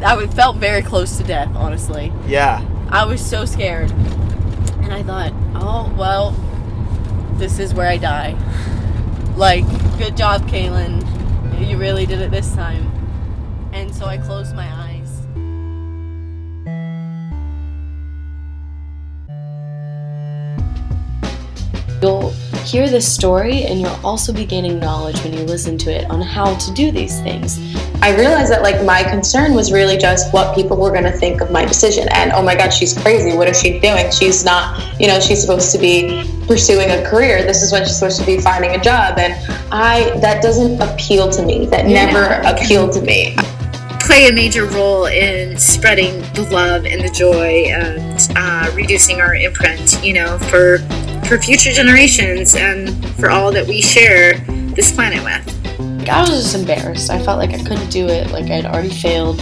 I felt very close to death, honestly. Yeah. I was so scared. And I thought, oh, well, this is where I die. Like, good job, Calen. You really did it this time. And so I closed my eyes. You'll hear this story, and you'll also be gaining knowledge when you listen to it on how to do these things. I realized that my concern was really just what people were going to think of my decision. And oh my God, she's crazy. What is she doing? She's not, she's supposed to be pursuing a career. This is when she's supposed to be finding a job. And that doesn't appeal to me. That never appealed to me. Play a major role in spreading the love and the joy and reducing our imprint, for future generations and for all that we share this planet with. I was just embarrassed. I felt like I couldn't do it, like I'd already failed.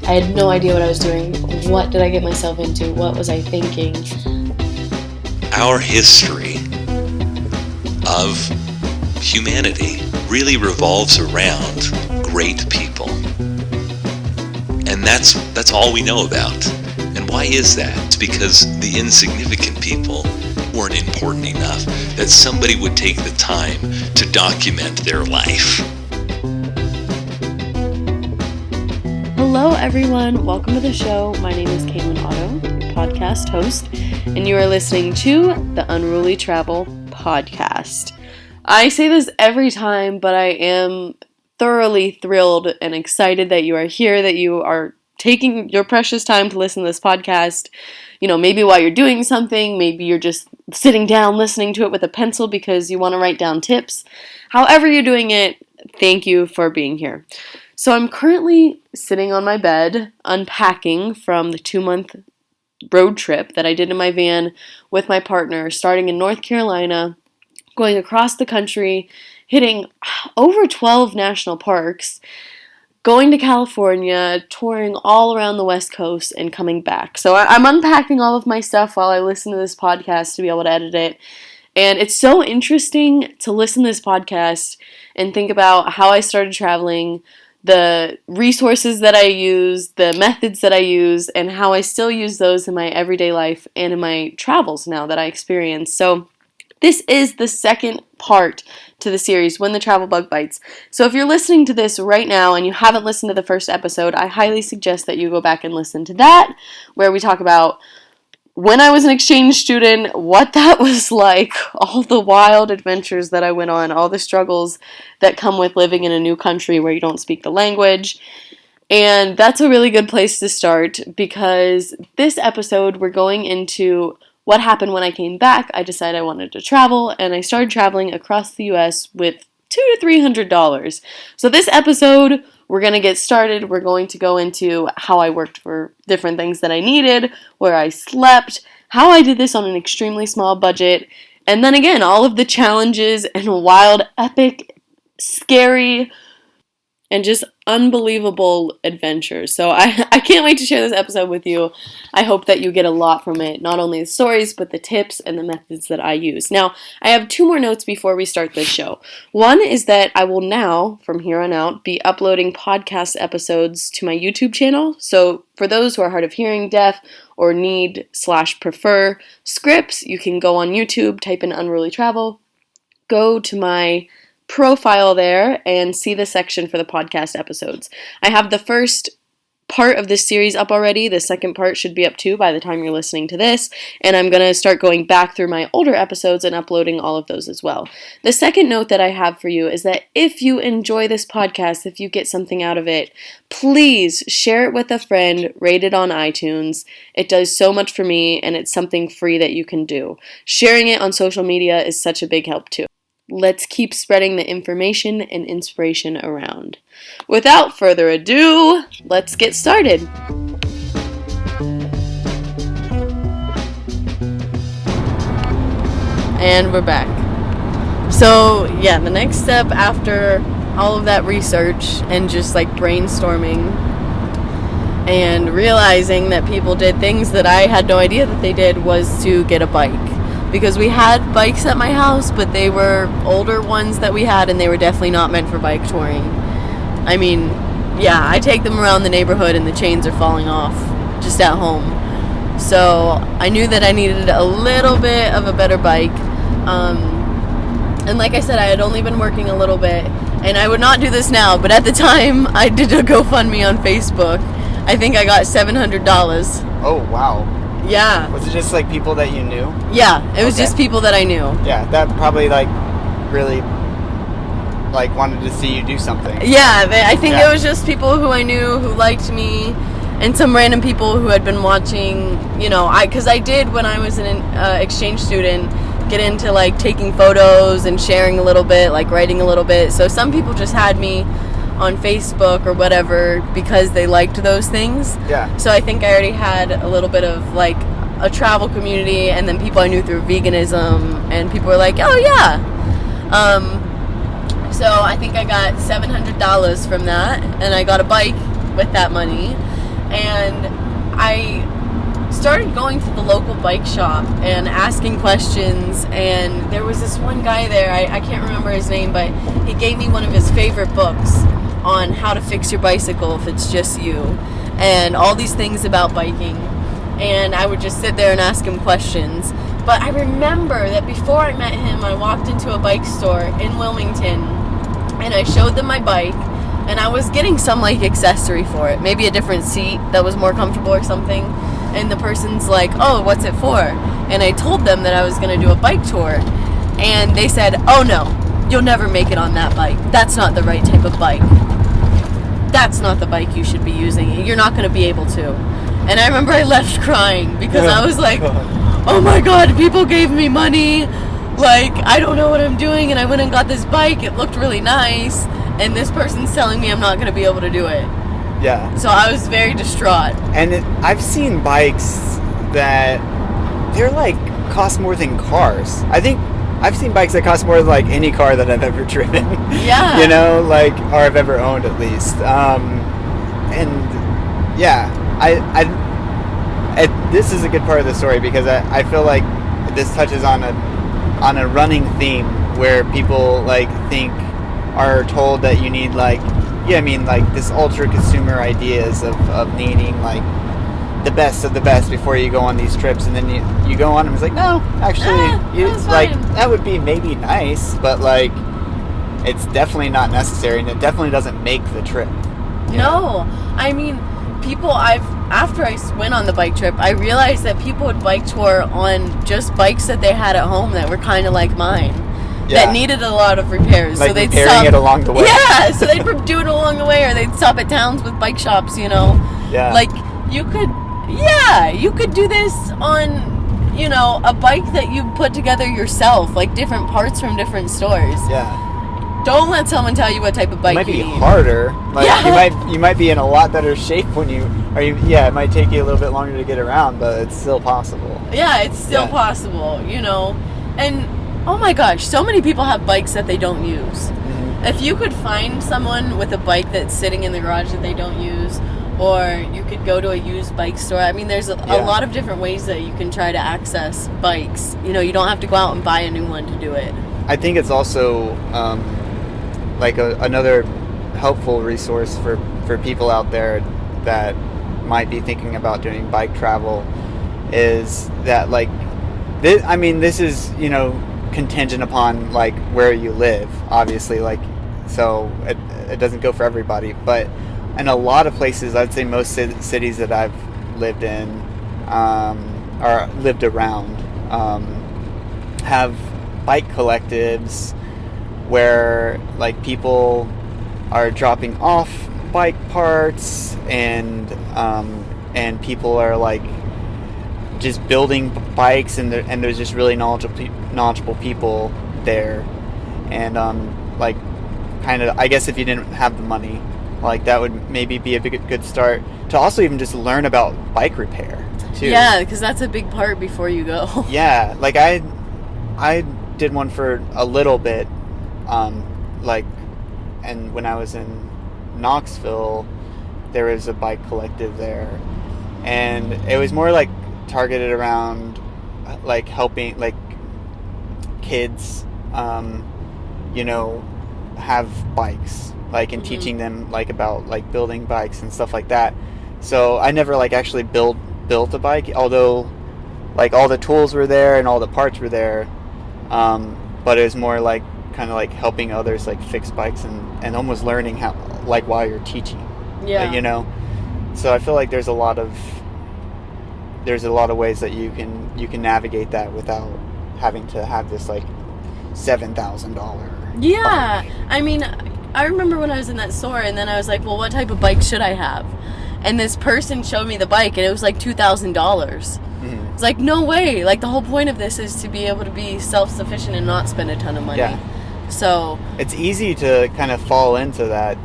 I had no idea what I was doing. What did I get myself into? What was I thinking? Our history of humanity really revolves around great people. And that's all we know about. And why is that? It's because the insignificant people weren't important enough that somebody would take the time to document their life. Hello everyone, welcome to the show. My name is CalenOtto, your podcast host, and you are listening to the Unruly Travel podcast. I say this every time, but I am thoroughly thrilled and excited that you are here, that you are taking your precious time to listen to this podcast. Maybe while you're doing something, maybe you're just sitting down listening to it with a pencil because you want to write down tips. However you're doing it, thank you for being here. So I'm currently sitting on my bed, unpacking from the 2-month road trip that I did in my van with my partner, starting in North Carolina, going across the country, hitting over 12 national parks, going to California, touring all around the West Coast, and coming back. So I'm unpacking all of my stuff while I listen to this podcast to be able to edit it. And it's so interesting to listen to this podcast and think about how I started traveling, the resources that I use, the methods that I use, and how I still use those in my everyday life and in my travels now that I experience. So this is the second part to the series, When the Travel Bug Bites. So if you're listening to this right now and you haven't listened to the first episode, I highly suggest that you go back and listen to that, where we talk about when I was an exchange student, what that was like, all the wild adventures that I went on, all the struggles that come with living in a new country where you don't speak the language. And that's a really good place to start, because this episode we're going into what happened when I came back. I decided I wanted to travel, and I started traveling across the U.S. with $200 to $300. So this episode, we're going to get started. We're going to go into how I worked for different things that I needed, where I slept, how I did this on an extremely small budget, and then again, all of the challenges and wild, epic, scary, and just unbelievable adventures. So I can't wait to share this episode with you. I hope that you get a lot from it, not only the stories, but the tips and the methods that I use. Now, I have 2 more notes before we start this show. One is that I will now, from here on out, be uploading podcast episodes to my YouTube channel. So for those who are hard of hearing, deaf, or need/prefer scripts, you can go on YouTube, type in Unruly Travel, go to my profile there and see the section for the podcast episodes. I have the first part of this series up already. The second part should be up too by the time you're listening to this, and I'm going to start going back through my older episodes and uploading all of those as well. The second note that I have for you is that if you enjoy this podcast, if you get something out of it, please share it with a friend, rate it on iTunes. It does so much for me, and it's something free that you can do. Sharing it on social media is such a big help too. Let's keep spreading the information and inspiration around. Without further ado, let's get started. And we're back. So, yeah, the next step after all of that research and just brainstorming and realizing that people did things that I had no idea that they did was to get a bike. Because we had bikes at my house, but they were older ones that we had, and they were definitely not meant for bike touring. I mean, Yeah, I take them around the neighborhood and the chains are falling off just at home. So I knew that I needed a little bit of a better bike. And like I said, I had only been working a little bit, and I would not do this now, but at the time I did a GoFundMe on Facebook. I think I got $700. Oh, wow. Yeah. Was it just like people that you knew? Yeah, it was Okay. just people that I knew. Yeah, that probably like really like wanted to see you do something. Yeah, I think Yeah. it was just people who I knew who liked me, and some random people who had been watching, you know, because I did, when I was an exchange student, get into like taking photos and sharing a little bit, like writing a little bit. So some people just had me on Facebook or whatever because they liked those things. Yeah. So I think I already had a little bit of like a travel community, and then people I knew through veganism, and people were like, oh yeah. So I think I got $700 from that, and I got a bike with that money, and I started going to the local bike shop and asking questions, and there was this one guy there, I can't remember his name, but he gave me one of his favorite books on how to fix your bicycle if it's just you, and all these things about biking, and I would just sit there and ask him questions. But I remember that before I met him, I walked into a bike store in Wilmington, and I showed them my bike, and I was getting some like accessory for it, maybe a different seat that was more comfortable or something. And the person's like, oh, what's it for? And I told them that I was going to do a bike tour. And they said, oh no, you'll never make it on that bike. That's not the right type of bike. That's not the bike you should be using. You're not going to be able to. And I remember I left crying because I was like, oh my God, people gave me money. Like, I don't know what I'm doing. And I went and got this bike. It looked really nice. And this person's telling me I'm not going to be able to do it. Yeah. So I was very distraught. And I've seen bikes that they're like cost more than cars. I think I've seen bikes that cost more than like any car that I've ever driven. Yeah. You know, like, or I've ever owned at least. And yeah, I this is a good part of the story because I feel like this touches on a running theme where people like are told that you need like, yeah, I mean, like this ultra consumer ideas of needing like the best of the best before you go on these trips, and then you go on and it's like, no, actually, that's like fine. that would be maybe nice, but like it's definitely not necessary, and it definitely doesn't make the trip. No, I mean, after I went on the bike trip, I realized that people would bike tour on just bikes that they had at home that were kind of like mine. Yeah. That needed a lot of repairs. Like so they'd repairing stop it along the way. Yeah, so they'd do it along the way, or they'd stop at towns with bike shops, you know. Yeah. Like, you could do this on, you know, a bike that you put together yourself, like different parts from different stores. Yeah. Don't let someone tell you what type of bike It might you be need. harder. Like Yeah. you might be in a lot better shape when yeah, it might take you a little bit longer to get around, but it's still possible. Yeah, it's still Yeah. possible, you know. And oh my gosh, so many people have bikes that they don't use. Mm-hmm. If you could find someone with a bike that's sitting in the garage that they don't use, or you could go to a used bike store. I mean, there's a lot of different ways that you can try to access bikes. You know, you don't have to go out and buy a new one to do it. I think it's also like another helpful resource for people out there that might be thinking about doing bike travel is that like this is, you know, contingent upon like where you live, obviously, like, so it doesn't go for everybody, but in a lot of places, I'd say most cities that I've lived in or lived around have bike collectives where like people are dropping off bike parts and people are like just building bikes, and there's just really knowledgeable people there, and like kind of, I guess if you didn't have the money, like that would maybe be a good start to also even just learn about bike repair too. Yeah, because that's a big part before you go. Yeah, like I did one for a little bit, like, and when I was in Knoxville, there was a bike collective there, and it was more like targeted around like helping like kids, you know, have bikes, like, and teaching them, like, about, like, building bikes and stuff like that. So I never, like, actually built a bike, although, like, all the tools were there and all the parts were there. But it was more like kind of like helping others, like, fix bikes and almost learning how, like, while you're teaching. Yeah. You know? So I feel like there's a lot of ways that you can navigate that without having to have this, like, $7,000. Yeah. bike. I mean, I remember when I was in that store, and then I was like, well, what type of bike should I have? And this person showed me the bike, and it was like $2,000. It's like, no way. Like, the whole point of this is to be able to be self-sufficient and not spend a ton of money. Yeah. So It's easy to kind of fall into that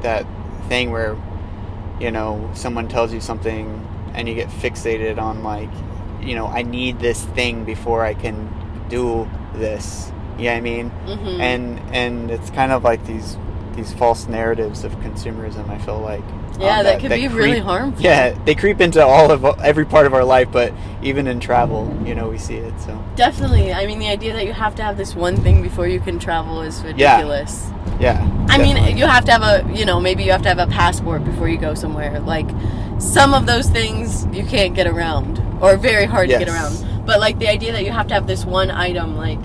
that thing where, you know, someone tells you something and you get fixated on, like, you know, I need this thing before I can do this. You know what I mean? And it's kind of like these false narratives of consumerism, I feel like. yeah, that could be really harmful. Yeah, they creep into every part of our life, but even in travel, you know, we see it. So Definitely. I mean, the idea that you have to have this one thing before you can travel is ridiculous. yeah. I mean, definitely. you have to have maybe you have to have a passport before you go somewhere. Like, some of those things you can't get around, or very hard to get Yes. around. But, like, the idea that you have to have this one item, like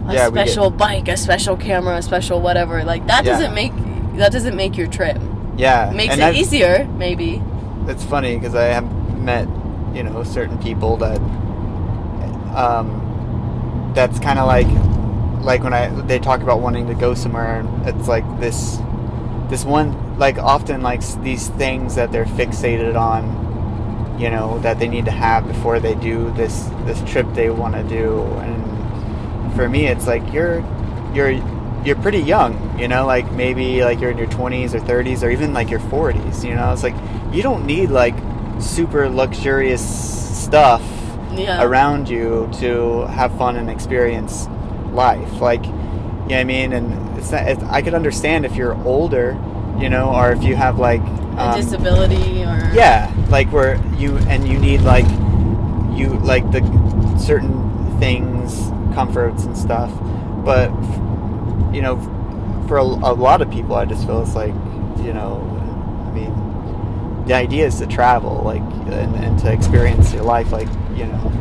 a Yeah, we get- special bike, a special camera, a special whatever, like, that Yeah. doesn't make your trip. Yeah, Makes and it I've- easier, maybe. It's funny because I have met, you know, certain people that, that's kind of like when they talk about wanting to go somewhere, and it's like this one, like, often, like, these things that they're fixated on, you know, that they need to have before they do this trip they want to do. And for me, it's like you're pretty young, you know, like, maybe, like, you're in your 20s or 30s or even, like, your 40s, you know. It's like you don't need, like, super luxurious stuff around you to have fun and experience life, like, you know what I mean. And I could understand if you're older, you know, or if you have, like, A disability, or like, where you need, like, the certain things, comforts and stuff. But, you know, for a lot of people, I just feel it's like, you know, I mean, the idea is to travel, like, and to experience your life, like, you know.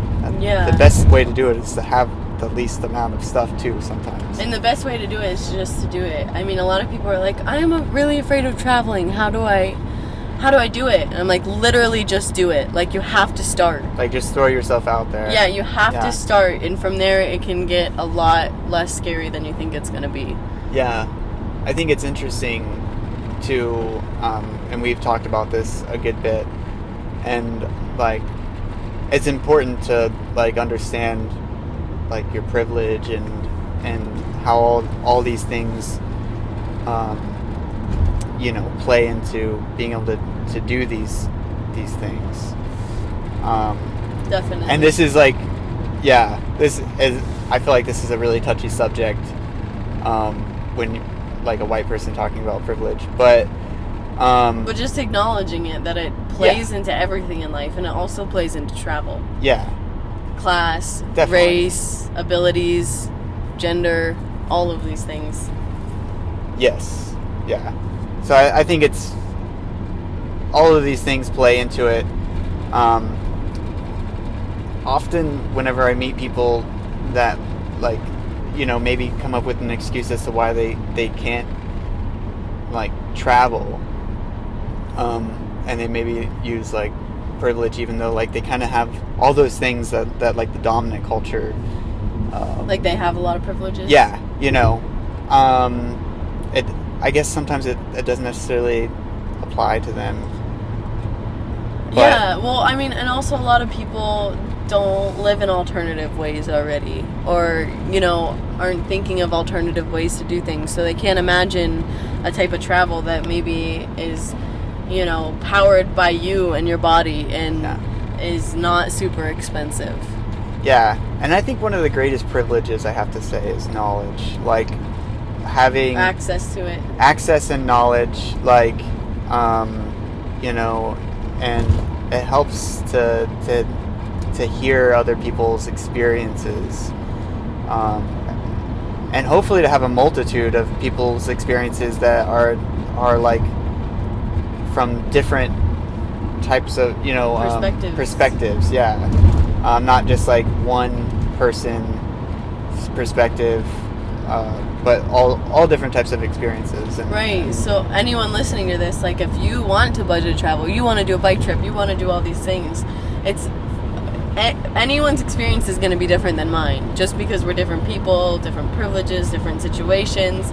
The best way to do it is to have the least amount of stuff too sometimes. And the best way to do it is just to do it. I mean, a lot of people are like, I'm really afraid of traveling. How do I do it? And I'm like, literally just do it. Like, you have to start. Like, just throw yourself out there. Yeah, you have to start, and from there it can get a lot less scary than you think it's going to be. Yeah. I think it's interesting to, and we've talked about this a good bit, and, like, it's important to, like, understand, like, your privilege and how all these things, you know, play into being able to do these things. Definitely. And this is, like, I feel like this is a really touchy subject, when, like, a white person talking about privilege, but just acknowledging it, that it plays into everything in life, and it also plays into travel. Yeah. Class, Definitely. race, abilities, gender, all of these things. Yes. Yeah. So I think it's all of these things play into it. Often whenever I meet people that, like, you know, maybe come up with an excuse as to why they can't, like, travel, and they maybe use, like, privilege, even though, like, they kind of have all those things that like, the dominant culture, Like, they have a lot of privileges. yeah, you know, I guess sometimes it doesn't necessarily apply to them. But, Yeah, well, I mean, and also a lot of people don't live in alternative ways already, or, you know, aren't thinking of alternative ways to do things, so they can't imagine a type of travel that maybe is, you know, powered by you and your body, and is not super expensive. Yeah, and I think one of the greatest privileges, I have to say, is knowledge. Like, having Access to it. access and knowledge, like, you know, and it helps to hear other people's experiences, and hopefully to have a multitude of people's experiences that are like from different types of perspectives. Yeah, not just like one person's perspective, but all different types of experiences. Right. So anyone listening to this, like, if you want to budget travel, you want to do a bike trip, you want to do all these things, it's anyone's experience is going to be different than mine, just because we're different people, different privileges, different situations.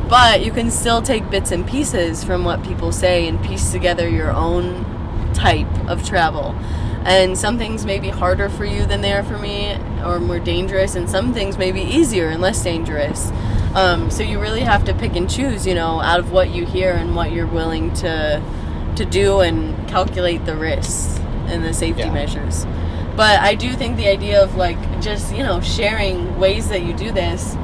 But you can still take bits and pieces from what people say and piece together your own type of travel. And some things may be harder for you than they are for me, or more dangerous, and some things may be easier and less dangerous. So you really have to pick and choose, out of what you hear and what you're willing to do, and calculate the risks and the safety measures. But I do think the idea of, like, just, sharing ways that you do this,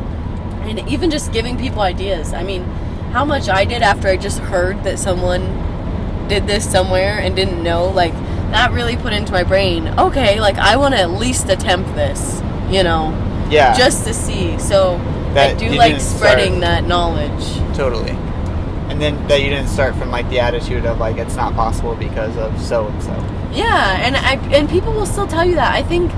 and even just giving people ideas. I mean, how much I did after I just heard that someone did this somewhere and didn't know, like, that really put into my brain, okay, like, I want to at least attempt this, Yeah. just to see. So That I do you like didn't spreading start- that knowledge. Totally. And then that you didn't start from like the attitude of like it's not possible because of so and so. Yeah, and people will still tell you that. I think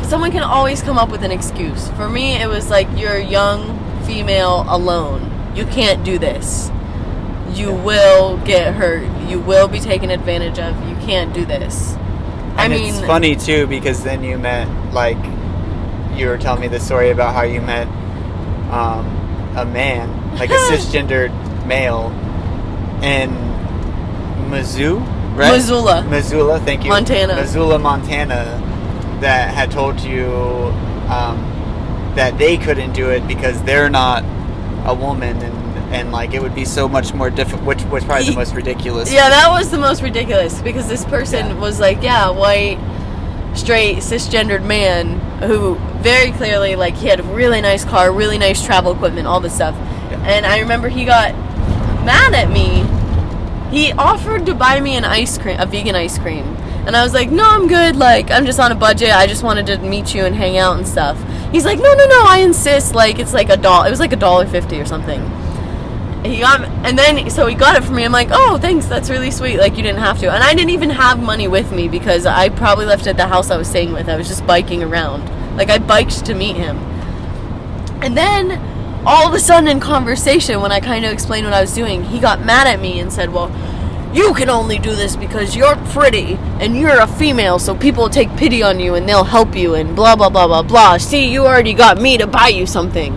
someone can always come up with an excuse. For me, it was like, you're a young female alone. You can't do this. You will get hurt. You will be taken advantage of. You can't do this. And it's funny too because then you met, like, you were telling me the story about how you met a man, like a cisgendered male in Missoula, thank you. Missoula, Montana, that had told you that they couldn't do it because they're not a woman, and like it would be so much more difficult, which was probably the most ridiculous. Yeah, that was the most ridiculous, because this person was like, white, straight, cisgendered man who very clearly, like, he had a really nice car, really nice travel equipment, all this stuff. Yeah. And I remember he got mad at me. He offered to buy me a vegan ice cream. And I was like, no, I'm good. Like, I'm just on a budget. I just wanted to meet you and hang out and stuff. He's like, no, I insist. Like, it's like $1. It was like $1.50 or something. He got it for me. I'm like, oh, thanks. That's really sweet. Like, you didn't have to. And I didn't even have money with me because I probably left it at the house I was staying with. I was just biking around. Like, I biked to meet him. And then, all of a sudden in conversation, when I kind of explained what I was doing, he got mad at me and said, well, you can only do this because you're pretty and you're a female, so people will take pity on you and they'll help you and blah, blah, blah, blah, blah. See, you already got me to buy you something.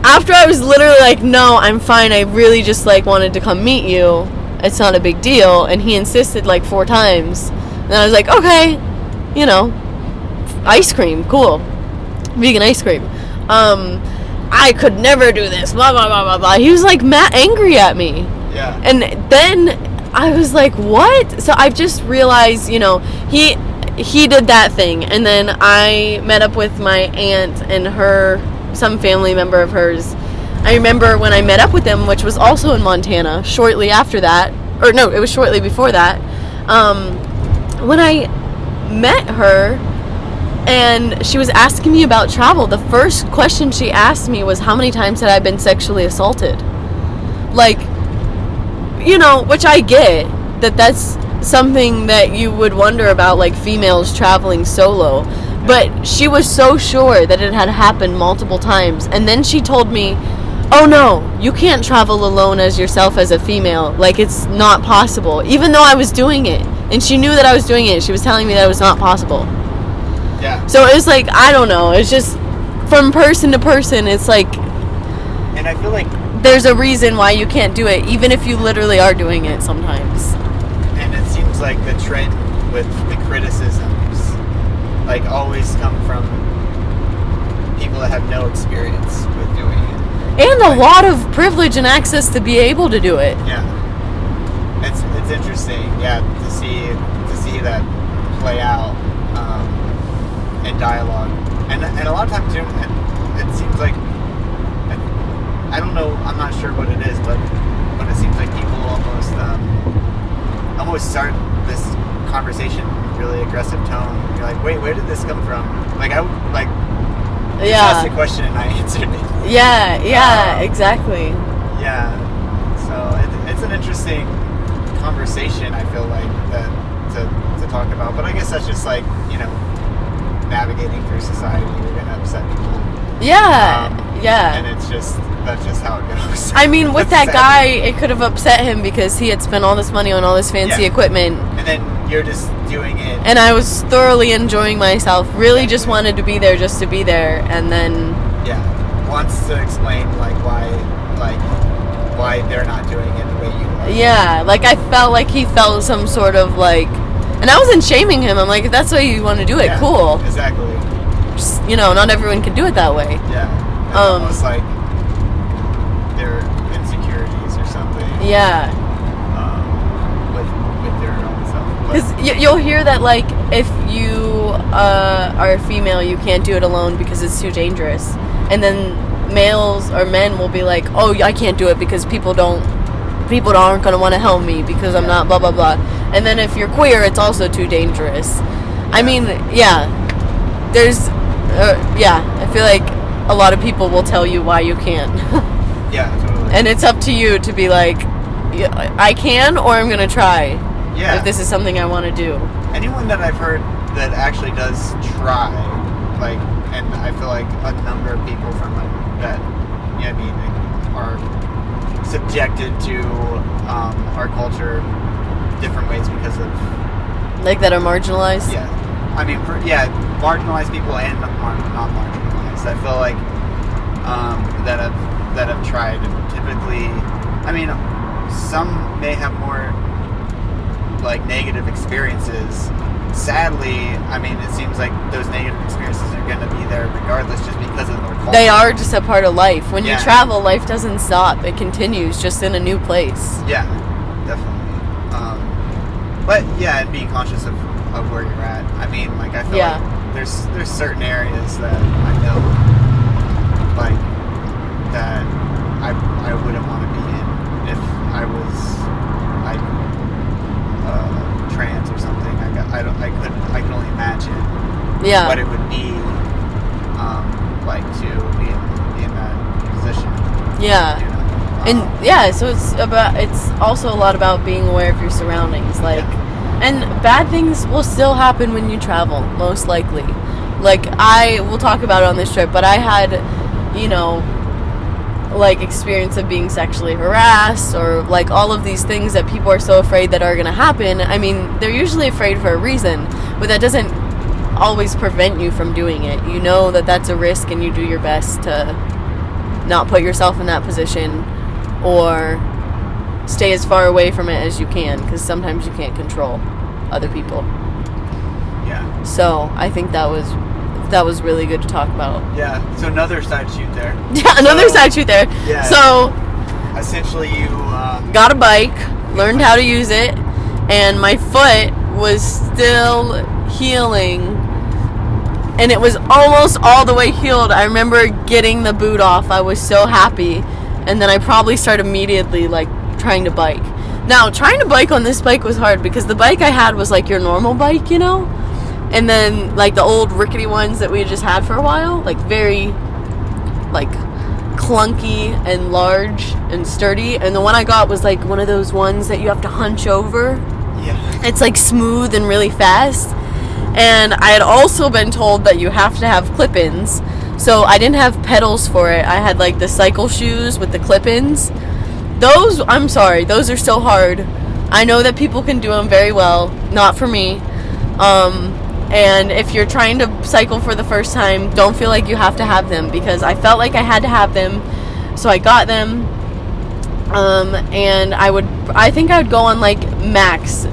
After I was literally like, no, I'm fine. I really just, like, wanted to come meet you. It's not a big deal. And he insisted, like, 4 times. And I was like, okay, ice cream, cool. Vegan ice cream. I could never do this, blah, blah, blah, blah, blah. He was, like, angry at me. Yeah. And then I was like, what? So I just realized, he did that thing. And then I met up with my aunt and some family member of hers. I remember when I met up with them, which was also in Montana, shortly after that. Or no, it was shortly before that. When I met her, and she was asking me about travel, the first question she asked me was, how many times had I been sexually assaulted? Like, which I get, that's something that you would wonder about, like, females traveling solo. But she was so sure that it had happened multiple times. And then she told me, oh no, you can't travel alone as yourself as a female. Like, it's not possible. Even though I was doing it. And she knew that I was doing it. She was telling me that it was not possible. Yeah. So it's like, I don't know. It's just from person to person. It's like, and I feel like there's a reason why you can't do it, even if you literally are doing it sometimes. And it seems like the trend with the criticisms, like, always come from people that have no experience with doing it. And a lot of privilege and access to be able to do it. Yeah. It's interesting, to see that play out in dialogue. And a lot of times, it seems like, I don't know, I'm not sure what it is, but it seems like people almost start this conversation in a really aggressive tone. You're like, wait, where did this come from? Like, Just asked a question and I answered it. Yeah, exactly. Yeah. So it's an interesting conversation, I feel like, to talk about. But I guess that's just like, navigating through society. You're going to upset people. Yeah. And that's just how it goes. I mean, with that guy, it could have upset him because he had spent all this money on all this fancy equipment. And then you're just doing it. And I was thoroughly enjoying myself. Really just wanted to be there just to be there. And then... Yeah. Wants to explain, why they're not doing it the way you are. Yeah. I felt like he felt some sort of, And I wasn't shaming him. I'm like, if that's the way you want to do it, cool. Exactly. Just, not everyone can do it that way. Yeah. It's almost like their insecurities or something. Yeah. With their own self. Because you'll hear that, if you are a female, you can't do it alone because it's too dangerous. And then males or men will be like, oh, I can't do it because people aren't going to want to help me because I'm not blah, blah, blah. And then if you're queer, it's also too dangerous. I mean, there's, I feel like a lot of people will tell you why you can't. Yeah, totally. And it's up to you to be like, I can, or I'm going to try. Yeah. If this is something I want to do. Anyone that I've heard that actually does try, and I feel like a number of people from that, are subjected to our culture different ways because of... that are marginalized? Yeah. I mean, marginalized people and non-marginalized. I feel like that have tried. Typically, some may have more negative experiences. Sadly, it seems like those negative experiences are going to be there regardless, just because of their culture. They are just a part of life. When you travel, life doesn't stop. It continues, just in a new place. Yeah, definitely. But and being conscious of where you're at. I feel like there's certain areas that I know that I wouldn't want to be in if I was trans or something. I can only imagine what it would be to be in that position. Yeah. And so it's also a lot about being aware of your surroundings. And bad things will still happen when you travel, most likely. I will talk about it on this trip, but I had, experience of being sexually harassed or all of these things that people are so afraid that are going to happen. I mean, they're usually afraid for a reason, but that doesn't always prevent you from doing it. You know that that's a risk and you do your best to not put yourself in that position or stay as far away from it as you can, because sometimes you can't control other people. Yeah. So I think that was really good to talk about. Yeah. So another side shoot there. Yeah, another side shoot there. Yeah. So essentially, you got a bike, learned how to use it, and my foot was still healing, and it was almost all the way healed. I remember getting the boot off. I was so happy, and then I probably started immediately trying to bike. Now, trying to bike on this bike was hard because the bike I had was your normal bike, and then the old rickety ones that we just had for a while, very clunky and large and sturdy, and the one I got was one of those ones that you have to hunch over. Yeah. It's smooth and really fast. And I had also been told that you have to have clip-ins, so I didn't have pedals for it. I had the cycle shoes with the clip-ins. Those, I'm sorry, those are so hard. I know that people can do them very well. Not for me. And if you're trying to cycle for the first time, don't feel like you have to have them, because I felt like I had to have them. So I got them. And I think I would go on max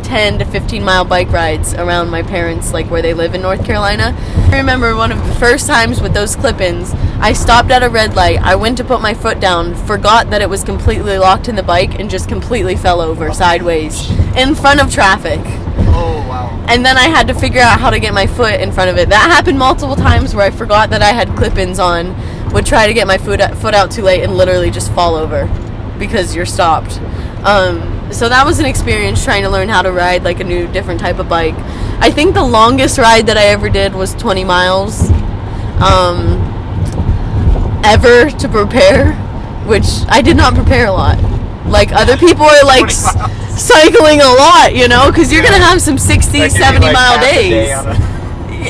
10 to 15 mile bike rides around my parents, where they live in North Carolina. I remember one of the first times with those clip-ins, I stopped at a red light, I went to put my foot down, forgot that it was completely locked in the bike, and just completely fell over sideways in front of traffic. Oh, wow. And then I had to figure out how to get my foot in front of it. That happened multiple times where I forgot that I had clip-ins on, would try to get my foot out too late, and literally just fall over because you're stopped. So that was an experience trying to learn how to ride a new, different type of bike. I think the longest ride that I ever did was 20 miles. ever to prepare, which I did not prepare a lot. Like, other people are like cycling a lot, you know, because you're gonna have some 60, 70 mile days.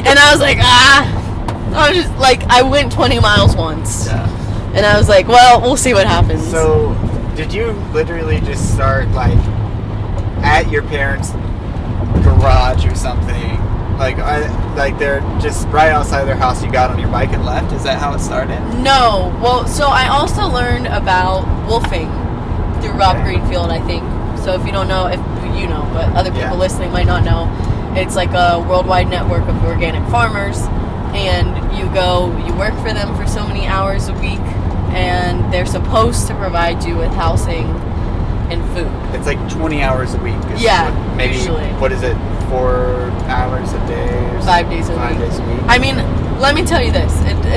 And I was like, I was just like, I went 20 miles once. Yeah. And I was like, well, we'll see what happens. So, did you literally just start, like, at your parents' garage or something? Like they're just right outside their house, you got on your bike and left? Is that how it started? No. Well, so I also learned about wolfing through Rob Greenfield, I think. So if you don't know, if you know, but other people listening might not know, it's like a worldwide network of organic farmers, and you work for them for so many hours a week, and they're supposed to provide you with housing and food. It's like 20 hours a week. Maybe, usually. What is it, 4 hours a day? Or 5 days a week. 5 days a week. I mean, let me tell you this.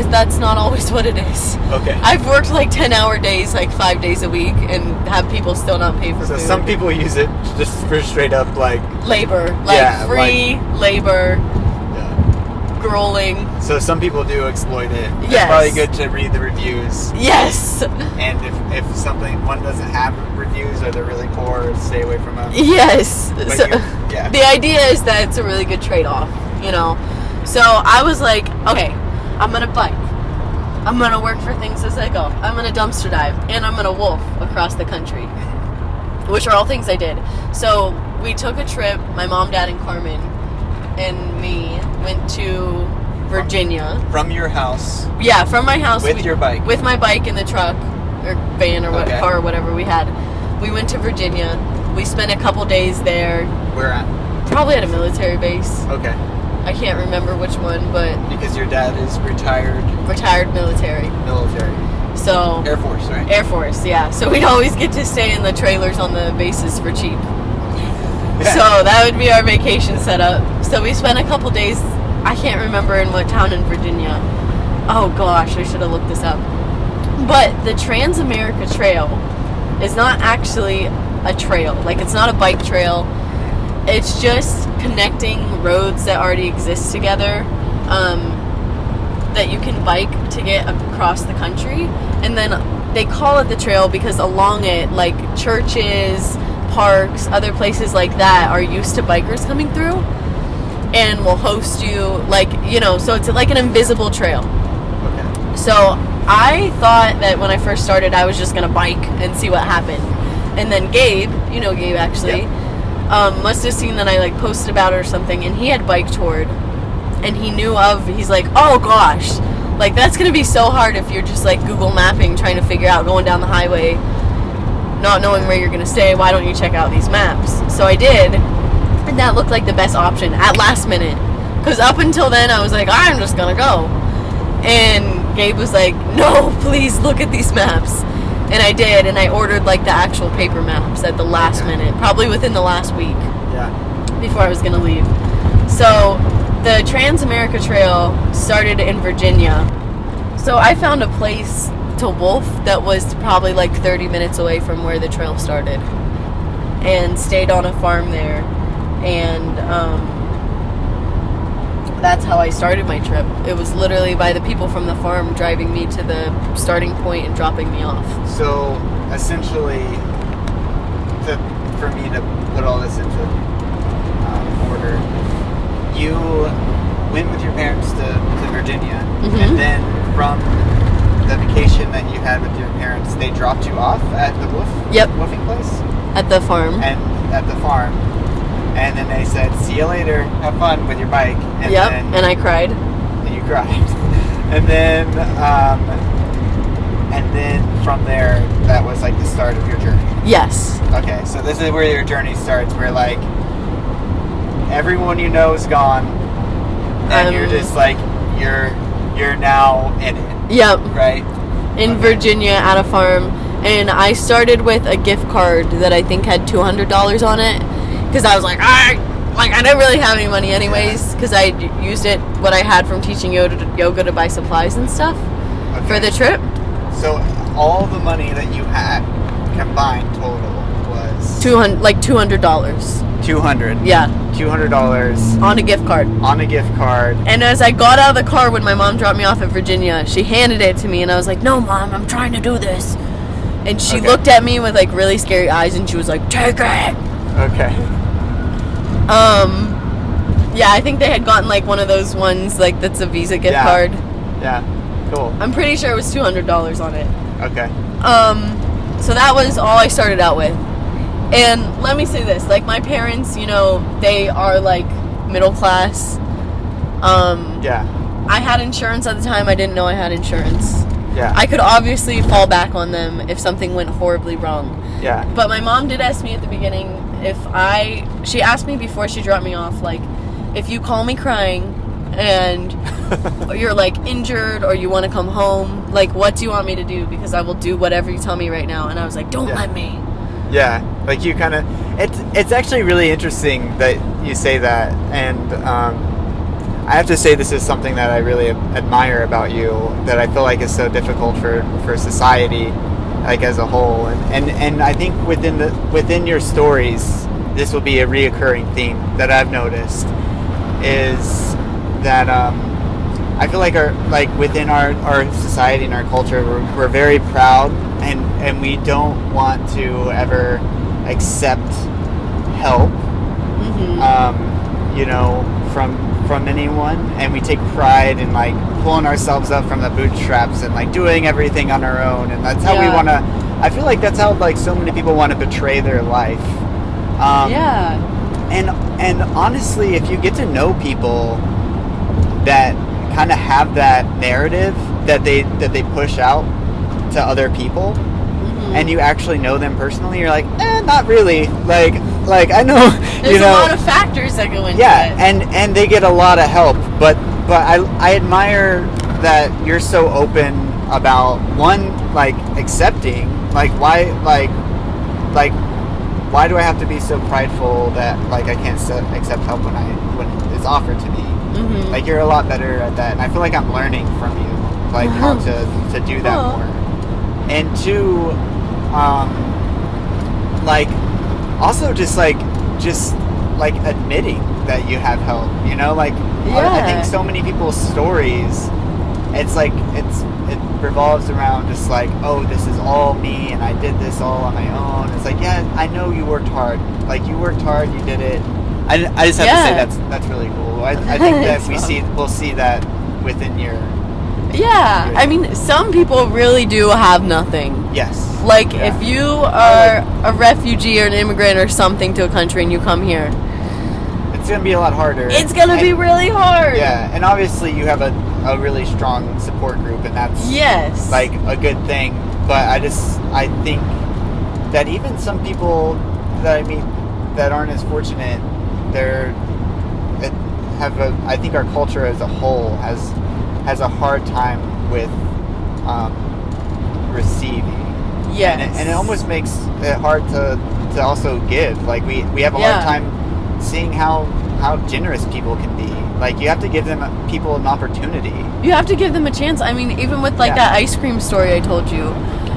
That's not always what it is. Okay. I've worked like 10-hour days, like 5 days a week, and have people still not pay for food. So some people use it just for straight up, like... labor. Like, free labor. Grueling. So some people do exploit it. Yes. It's probably good to read the reviews. Yes. And if one doesn't have reviews or they're really poor, stay away from them. Yes. So, the idea is that it's a really good trade-off, you know. So I was like, okay, I'm gonna bike. I'm gonna work for things as I go. I'm gonna dumpster dive, and I'm gonna wolf across the country, which are all things I did. So we took a trip. My mom, dad, and Carmen and me went to Virginia. From your house? Yeah, from my house. With your bike? With my bike in the truck, or van, or car, or whatever we had. We went to Virginia. We spent a couple days there. Where at? Probably at a military base. Okay. I can't remember which one, but... Because your dad is retired? Retired military. Military. So... Air Force, right? Air Force, yeah. So we'd always get to stay in the trailers on the bases for cheap. So that would be our vacation setup. So we spent a couple days, I can't remember in what town in Virginia. Oh gosh, I should have looked this up. But the Transamerica Trail is not actually a trail. Like, it's not a bike trail. It's just connecting roads that already exist together, that you can bike to get across the country. And then they call it the trail because along it, like, churches, parks, other places like that are used to bikers coming through and will host you, like, you know, so it's like an invisible trail. Okay. So I thought that when I first started I was just gonna bike and see what happened, and then Gabe, you know Gabe actually, must have seen that I like posted about it or something, and he had bike toured, and he's like, oh gosh, like that's gonna be so hard if you're just like Google mapping trying to figure out going down the highway, not knowing where you're going to stay. Why don't you check out these maps? So I did, and that looked like the best option at last minute, because up until then I was like, I'm just going to go. And Gabe was like, no, please look at these maps. And I did, and I ordered like the actual paper maps at the last minute, probably within the last week. Before I was going to leave. So the Transamerica Trail started in Virginia. So I found a place to wolf that was probably like 30 minutes away from where the trail started, and stayed on a farm there, and that's how I started my trip. It was literally by the people from the farm driving me to the starting point and dropping me off. So essentially, for me to put all this into order, you went with your parents to Virginia, and then from the vacation that you had with your parents, they dropped you off at the woofing place? At the farm. And then they said, see you later, have fun with your bike. And and I cried. And you cried. And then from there, that was like the start of your journey. Yes. Okay, so this is where your journey starts, where like everyone you know is gone, and you're just like, you're now in it. Yep. Right? In Virginia at a farm. And I started with a gift card that I think had $200 on it, because I was like, I didn't really have any money anyways, because I used what I had from teaching yoga to buy supplies and stuff for the trip. So all the money that you had combined total was $200. 200. Yeah. $200 on a gift card. And as I got out of the car when my mom dropped me off in Virginia, she handed it to me, and I was like, "No, Mom, I'm trying to do this." And she looked at me with, like, really scary eyes, and she was like, "Take it!" Okay. Yeah, I think they had gotten, like, one of those ones, like, that's a Visa gift card. Yeah, cool. I'm pretty sure it was $200 on it. Okay. So that was all I started out with. And let me say this, like, my parents, you know, they are, like, middle class. Yeah. I had insurance at the time. I didn't know I had insurance. Yeah. I could obviously fall back on them if something went horribly wrong. Yeah. But my mom did ask me at the beginning she asked me before she dropped me off, like, if you call me crying and you're, like, injured or you want to come home, like, what do you want me to do? Because I will do whatever you tell me right now. And I was like, don't let me. Yeah, like you kind of, it's actually really interesting that you say that, and I have to say this is something that I really admire about you, that I feel like is so difficult for society, like as a whole, and I think within your stories, this will be a reoccurring theme that I've noticed, is that I feel like within our society and our culture, we're very proud, and we don't want to ever accept help, you know, from anyone, and we take pride in, like, pulling ourselves up from the bootstraps and, like, doing everything on our own, and that's how we want to. I feel like that's how, like, so many people want to betray their life. And honestly, if you get to know people that kind of have that narrative that they push out to other people, and you actually know them personally, you're like, not really. Like I know, there's a lot of factors that go into it. Yeah, and they get a lot of help, but I admire that you're so open about, one, like, accepting, like, why do I have to be so prideful that, like, I can't accept help when it's offered to me? Like, you're a lot better at that, and I feel like I'm learning from you, like, how to do that more. And two, like, also just admitting that you have help, you know, like, I think so many people's stories, it's like, it revolves around just like, oh, this is all me, and I did this all on my own. It's like, yeah, I know you worked hard, like, you worked hard, you did it. I just have to say that's really cool. I think that we'll see that within your. Yeah, I mean, some people really do have nothing. Yes. Like, if you are a refugee or an immigrant or something to a country and you come here, it's going to be a lot harder. It's going to be really hard. Yeah, and obviously you have a really strong support group, and that's like a good thing. But I think that even some people that I meet that aren't as fortunate, I think our culture as a whole has a hard time with receiving. Yes. And it almost makes it hard to also give. Like, we have a hard time seeing how generous people can be. Like, you have to give people an opportunity. You have to give them a chance. I mean, even with, like, that ice cream story I told you,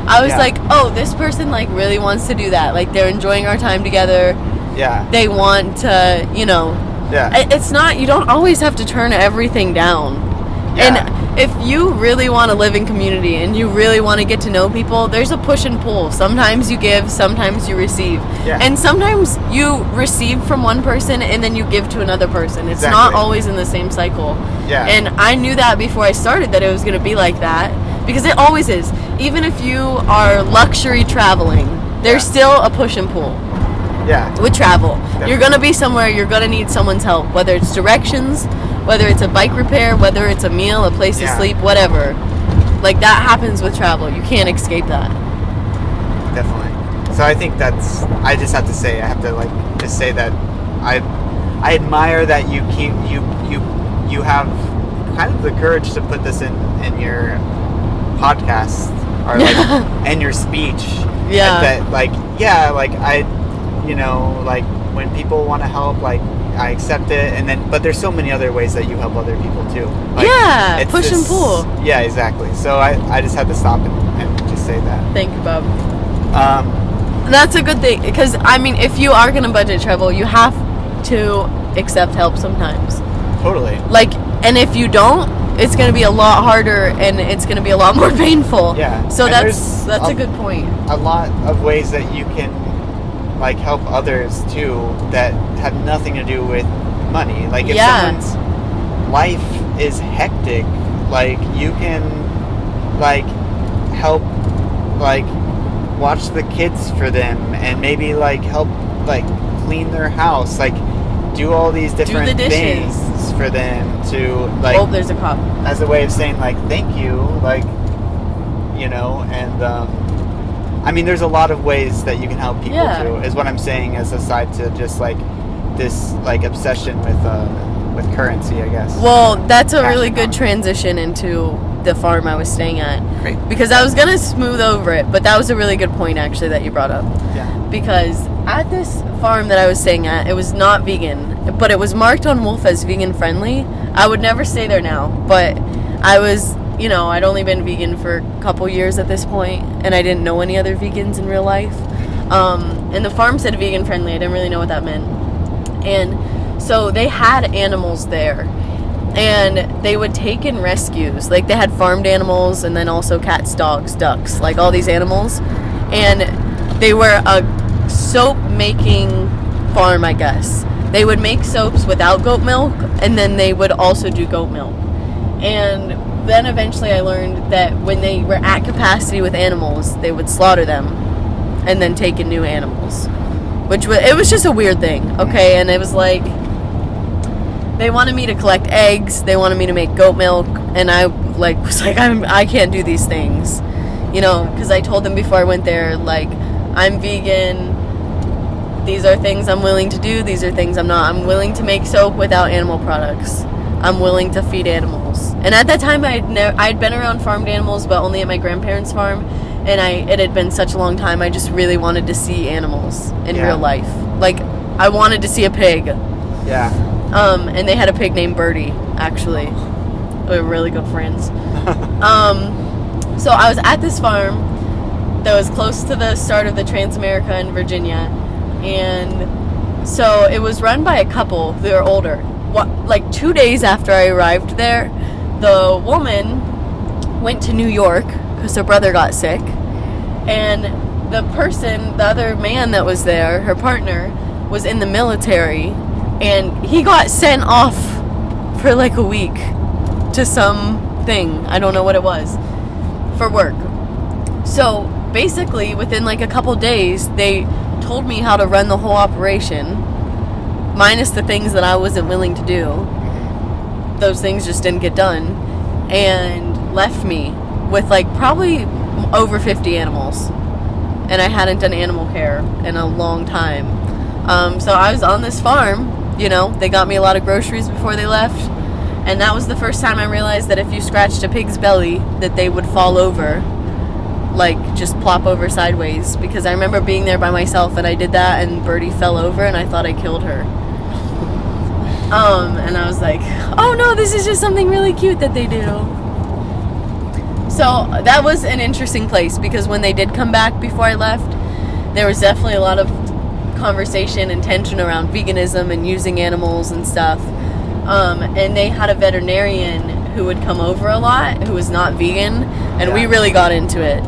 I was like, oh, this person, like, really wants to do that. Like, they're enjoying our time together. Yeah. They want to, you know. Yeah. It's not, you don't always have to turn everything down. Yeah. And if you really want to live in community and you really want to get to know people, there's a push and pull. Sometimes you give, sometimes you receive. Yeah. And sometimes you receive from one person and then you give to another person. It's not always in the same cycle. Yeah. And I knew that before I started, that it was going to be like that. Because it always is. Even if you are luxury traveling, there's still a push and pull. Yeah. With travel. Definitely. You're going to be somewhere, you're going to need someone's help. Whether it's directions, whether it's a bike repair, whether it's a meal, a place to sleep, whatever. Like, that happens with travel. You can't escape that. Definitely. So I think I just have to say, I have to, like, just say that I admire that you have kind of the courage to put this in your podcast, or, like, in your speech. Yeah. That, like, like, when people want to help, like, I accept it, but there's so many other ways that you help other people too. Like, push and pull. Yeah, exactly. So I just had to stop and just say that. Thank you, Bob. That's a good thing, because, I mean, if you are going to budget travel, you have to accept help sometimes. Totally. Like, and if you don't, it's going to be a lot harder and it's going to be a lot more painful. Yeah. So And that's there's a good point. A lot of ways that you can like help others too that have nothing to do with money. Like if someone's life is hectic, like you can like help like watch the kids for them and maybe like help like clean their house, like do all these different things for them to like, oh, there's a cop, as a way of saying like thank you, like, you know. And I mean there's a lot of ways that you can help people too, is what I'm saying, as aside to just like this like obsession with currency, I guess. Well, that's a really good transition into the farm I was staying at. Great. Because I was going to smooth over it, but that was a really good point actually that you brought up. Yeah. Because at this farm that I was staying at, it was not vegan, but it was marked on Wolf as vegan friendly. I would never stay there now, but I was, you know, I'd only been vegan for a couple years at this point, and I didn't know any other vegans in real life. And the farm said vegan friendly. I didn't really know what that meant. And so they had animals there. And they would take in rescues. Like, they had farmed animals and then also cats, dogs, ducks, like all these animals. And they were a soap-making farm, I guess. They would make soaps without goat milk, and then they would also do goat milk. And then eventually I learned that when they were at capacity with animals, they would slaughter them and then take in new animals. It was just a weird thing, okay? And it was like, they wanted me to collect eggs, they wanted me to make goat milk, and I was like, I can't do these things, you know, because I told them before I went there, like, I'm vegan, these are things I'm willing to do, these are things I'm not. I'm willing to make soap without animal products. I'm willing to feed animals. And at that time, I'd been around farmed animals, but only at my grandparents' farm, and it had been such a long time, I just really wanted to see animals in real life. Like, I wanted to see a pig. Yeah. And they had a pig named Birdie, actually. We were really good friends. So I was at this farm that was close to the start of the Transamerica in Virginia. And so it was run by a couple. They were older. Like 2 days after I arrived there, the woman went to New York because her brother got sick. And the other man that was there, her partner, was in the military. And he got sent off for like a week to something, I don't know what it was, for work. So basically within like a couple days, they told me how to run the whole operation, minus the things that I wasn't willing to do. Those things just didn't get done, and left me with like probably over 50 animals. And I hadn't done animal care in a long time. So I was on this farm. You know, they got me a lot of groceries before they left. And that was the first time I realized that if you scratched a pig's belly, that they would fall over. Like, just plop over sideways. Because I remember being there by myself and I did that and Birdie fell over and I thought I killed her. And I was like, oh no, this is just something really cute that they do. So that was an interesting place because when they did come back before I left, there was definitely a lot of conversation and tension around veganism and using animals and stuff. And they had a veterinarian who would come over a lot who was not vegan, and we really got into it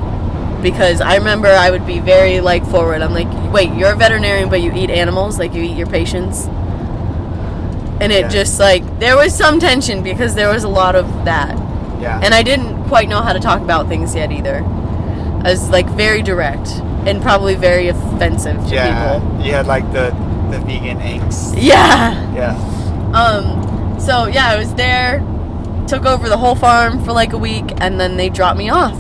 because I remember I would be very like forward. I'm like, wait, you're a veterinarian but you eat animals, like you eat your patients? And it just like, there was some tension because there was a lot of that. Yeah. And I didn't quite know how to talk about things yet either. I was like very direct and probably very offensive to people. You had like the vegan angst. Yeah. Yeah. So yeah, I was there, took over the whole farm for like a week, and then they dropped me off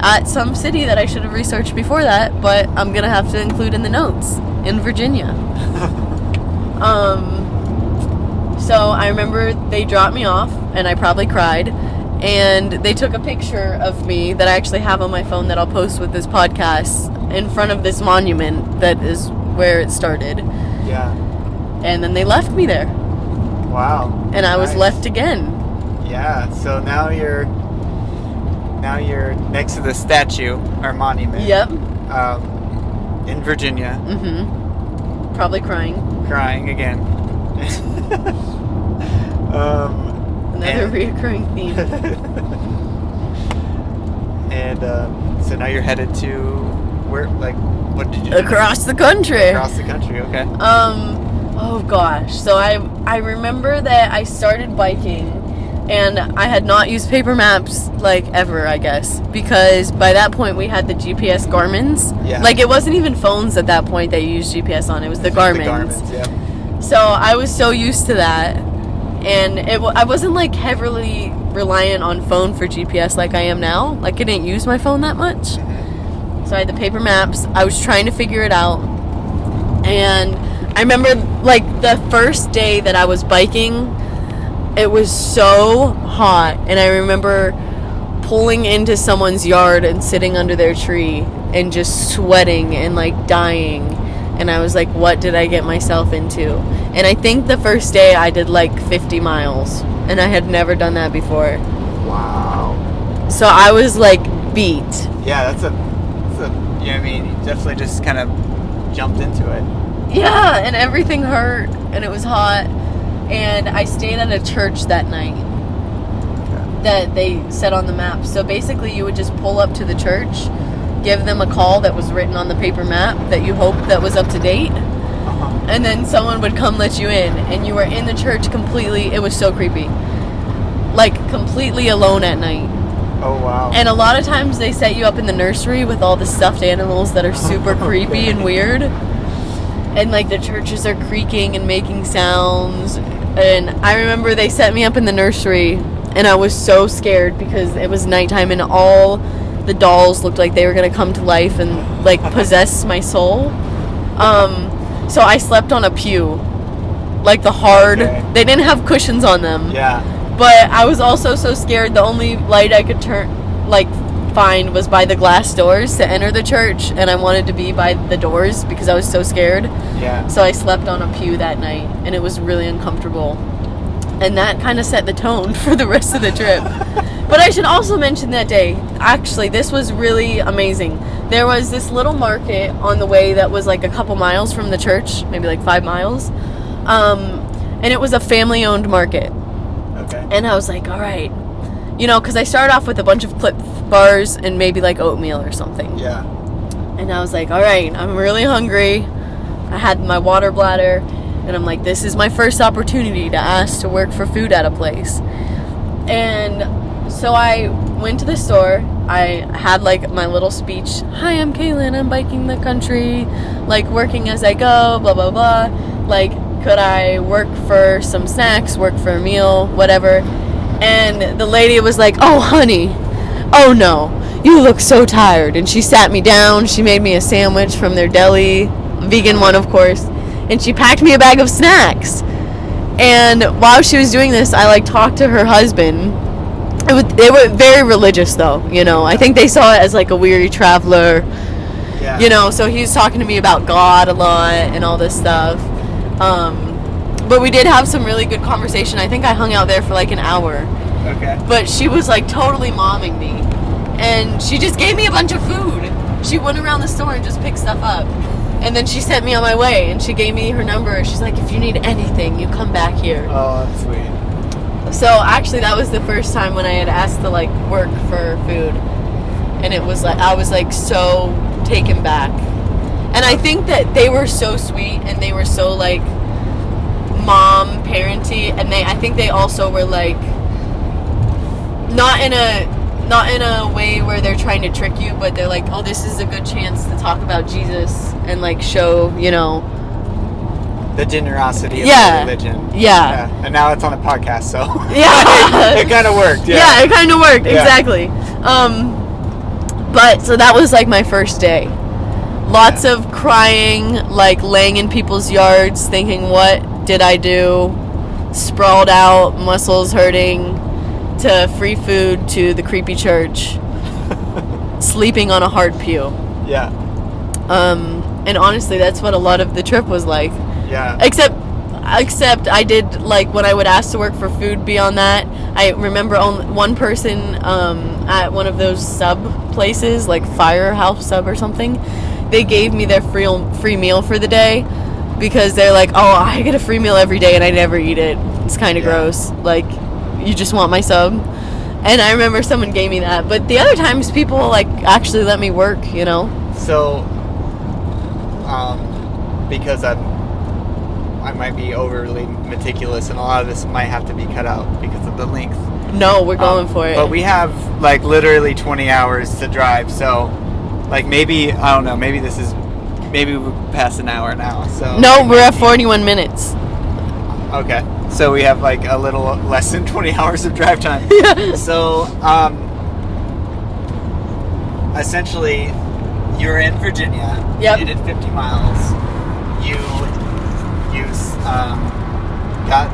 at some city that I should have researched before that, but I'm gonna have to include in the notes, in Virginia. So I remember they dropped me off, and I probably cried, and they took a picture of me that I actually have on my phone that I'll post with this podcast in front of this monument that is where it started. Yeah. And then they left me there. Wow. And I was left again. Yeah, so now you're next to the statue or monument. Yep. In Virginia. Mm-hmm. Probably crying. Crying again. Another reoccurring theme. And so now you're headed to where? Like, what did you do? Across the country. Across the country. Okay. Oh gosh. So I remember that I started biking, and I had not used paper maps like ever, I guess, because by that point we had the GPS Garmin's. Yeah. Like, it wasn't even phones at that point that you used GPS on. It was the Garmin's. The Garmin's, yeah. So I was so used to that, and I wasn't like heavily reliant on phone for GPS like I am now. Like, I didn't use my phone that much. So I had the paper maps. I was trying to figure it out, and I remember like the first day that I was biking, it was so hot, and I remember pulling into someone's yard and sitting under their tree and just sweating and like dying. And I was like, what did I get myself into? And I think the first day I did like 50 miles, and I had never done that before. Wow. So I was like beat. Yeah, that's a you know what I mean? You definitely just kind of jumped into it. Yeah, and everything hurt, and it was hot. And I stayed at a church that night that they set on the map. So basically you would just pull up to the church, give them a call that was written on the paper map that you hoped that was up to date, and then someone would come let you in, and you were in the church completely. It was so creepy. Like, completely alone at night. Oh, wow. And a lot of times they set you up in the nursery with all the stuffed animals that are super creepy and weird. And like the churches are creaking and making sounds. And I remember they set me up in the nursery, and I was so scared because it was nighttime and all the dolls looked like they were going to come to life and like possess my soul. So I slept on a pew. Like the hard, they didn't have cushions on them. Yeah. But I was also so scared. The only light I could find was by the glass doors to enter the church, and I wanted to be by the doors because I was so scared. Yeah. So I slept on a pew that night, and it was really uncomfortable. And that kind of set the tone for the rest of the trip. But I should also mention that day, actually, this was really amazing. There was this little market on the way that was like a couple miles from the church, maybe like 5 miles. And it was a family-owned market. Okay. And I was like, all right. You know, because I started off with a bunch of Clip bars and maybe like oatmeal or something. Yeah. And I was like, all right, I'm really hungry. I had my water bladder, and I'm like, this is my first opportunity to ask to work for food at a place. And so I went to the store. I had like my little speech. Hi, I'm Calen. I'm biking the country, like working as I go, blah, blah, blah. Like, could I work for some snacks, work for a meal, whatever. And the lady was like, oh, honey, oh no, you look so tired. And she sat me down. She made me a sandwich from their deli, vegan one, of course. And she packed me a bag of snacks. And while she was doing this, I like talked to her husband. They were very religious, though, you know. I think they saw it as like a weary traveler, Yeah. you know. So he was talking to me about God a lot and all this stuff. But we did have some really good conversation. I think I hung out there for like an hour. Okay. But she was like totally momming me. And she just gave me a bunch of food. She went around the store and just picked stuff up. And then she sent me on my way, and she gave me her number. She's like, if you need anything, you come back here. Oh, that's sweet. So actually that was the first time when I had asked to like work for food. And it was like, I was like so taken back. And I think that they were so sweet, and they were so like mom parenty, and I think they also were like not in a way where they're trying to trick you, but they're like, oh, this is a good chance to talk about Jesus and like show, you know, The generosity of Yeah. religion. Yeah. And now it's on a podcast, so Yeah. it kind of worked. Yeah. Yeah, it kind of worked. Yeah. Exactly. But so that was like my first day. Lots of crying, like laying in people's yards, thinking, what did I do? Sprawled out, muscles hurting, to free food, to the creepy church, sleeping on a hard pew. Yeah. And honestly, that's what a lot of the trip was like. Yeah. Except I did, like, when I would ask to work for food beyond that, I remember only one person at one of those sub places, like Firehouse Sub or something, they gave me their free meal for the day because they're like, oh, I get a free meal every day and I never eat it. It's kind of gross. Like, you just want my sub. And I remember someone gave me that. But the other times, people, like, actually let me work, you know? So, because I might be overly meticulous, and a lot of this might have to be cut out because of the length. No, we're going for it. But we have, like, literally 20 hours to drive, so, like, maybe, I don't know, maybe we're past an hour now, so. No, we're at 41 minutes. Okay. So we have, like, a little less than 20 hours of drive time. Yeah. So, essentially, you're in Virginia. Yep. You did 50 miles. You got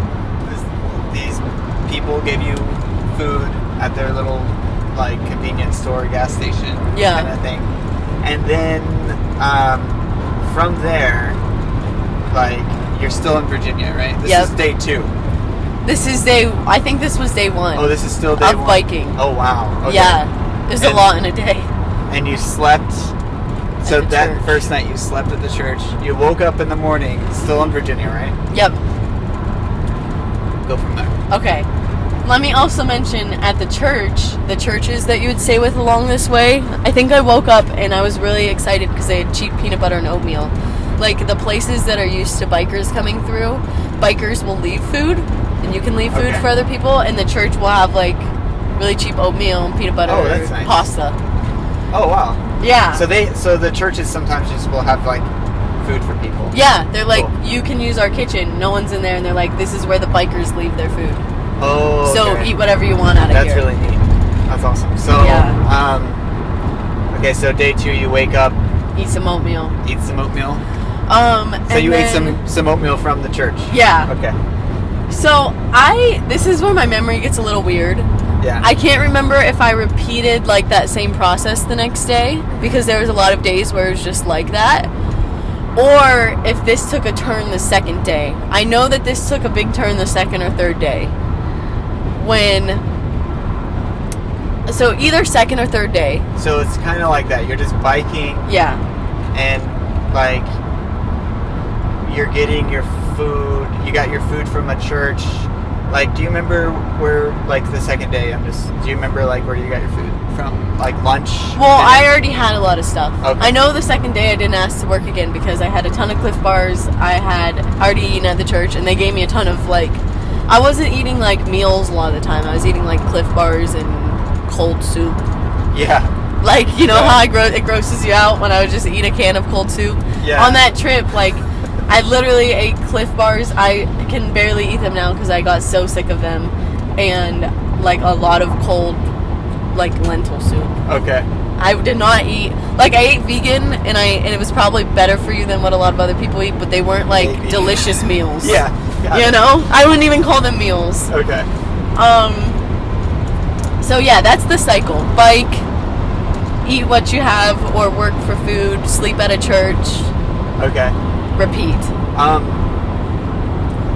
these people gave you food at their little, like, convenience store, gas station kind of thing. And then, from there, like, you're still in Virginia, right? This is day 2. I think this was day 1. Oh, this is still day 1? Of biking. Oh, wow. Okay. Yeah. There's a lot in a day. And you slept, so that church. First night you slept at the church. You woke up in the morning, still in Virginia, right? Yep. Go from there. Okay. Let me also mention at the churches that you would stay with along this way, I think I woke up and I was really excited because they had cheap peanut butter and oatmeal. Like, the places that are used to bikers coming through, bikers will leave food, and you can leave food for other people, and the church will have, like, really cheap oatmeal and peanut butter that's nice. pasta. Oh, wow. Yeah. So the churches sometimes just will have, like, food for people. Yeah, they're like, Cool. You can use our kitchen. No one's in there, and they're like, this is where the bikers leave their food. Oh, So eat whatever you want out of here. That's really neat. That's awesome. So, okay, so day 2, you wake up. Eat some oatmeal. Eat some oatmeal. So you ate some oatmeal from the church. Yeah. Okay. So this is where my memory gets a little weird. Yeah. I can't remember if I repeated, like, that same process the next day, because there was a lot of days where it was just like that, or if this took a turn the second day. I know that this took a big turn the second or third day. So either second or third day. So it's kind of like that. You're just biking. Yeah. And, like, you're getting your food. You got your food from a church. Like, do you remember where, like, the second day, do you remember, like, where you got your food from? Like, lunch? Well, I already had a lot of stuff. Okay. I know the second day I didn't ask to work again because I had a ton of Cliff Bars. I had already eaten at the church, and they gave me a ton of, like, I wasn't eating, like, meals a lot of the time. I was eating, like, Cliff Bars and cold soup. Yeah. Like, you know how it grosses you out when I would just eat a can of cold soup? Yeah. On that trip, like, I literally ate Cliff Bars. I can barely eat them now because I got so sick of them. And, like, a lot of cold, like, lentil soup. Okay. I did not eat, like, I ate vegan, and it was probably better for you than what a lot of other people eat, but they weren't, like, delicious meals. Yeah. You know? I wouldn't even call them meals. Okay. So, yeah, that's the cycle. Bike, eat what you have, or work for food, sleep at a church. Okay. Repeat.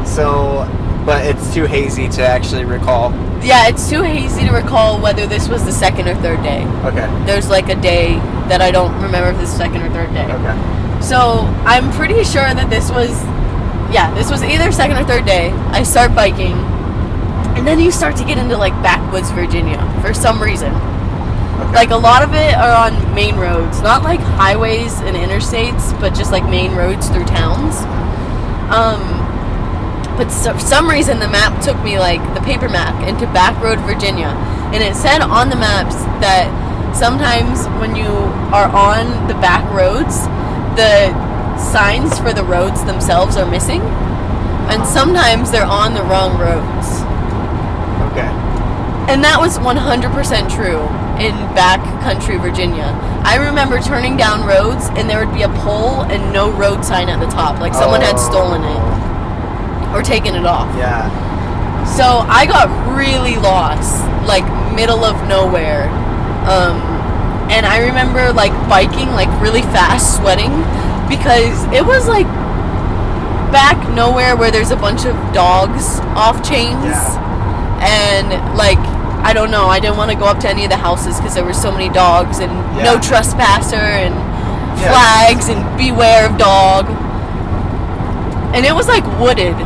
So, but it's too hazy to actually recall. Yeah, it's too hazy to recall whether this was the second or third day. Okay. There's, like, a day that I don't remember if this is the second or third day. Okay. So, I'm pretty sure that this was either second or third day. I start biking, and then you start to get into, like, backwoods Virginia for some reason. Okay. Like, a lot of it are on main roads, not, like, highways and interstates, but just, like, main roads through towns. But for some reason, the map took me, like, the paper map, into backroad Virginia. And it said on the maps that sometimes when you are on the back roads, the signs for the roads themselves are missing. And sometimes they're on the wrong roads. Okay. And that was 100% true in backcountry Virginia. I remember turning down roads, and there would be a pole and no road sign at the top. Like, someone had stolen it. Or taken it off. Yeah. So I got really lost, like, middle of nowhere. And I remember, like, biking, like, really fast, sweating, because it was, like, back nowhere where there's a bunch of dogs off chains. Yeah. And, like, I don't know, I didn't want to go up to any of the houses because there were so many dogs, and no trespasser, and flags, and beware of dog. and it was like wooded,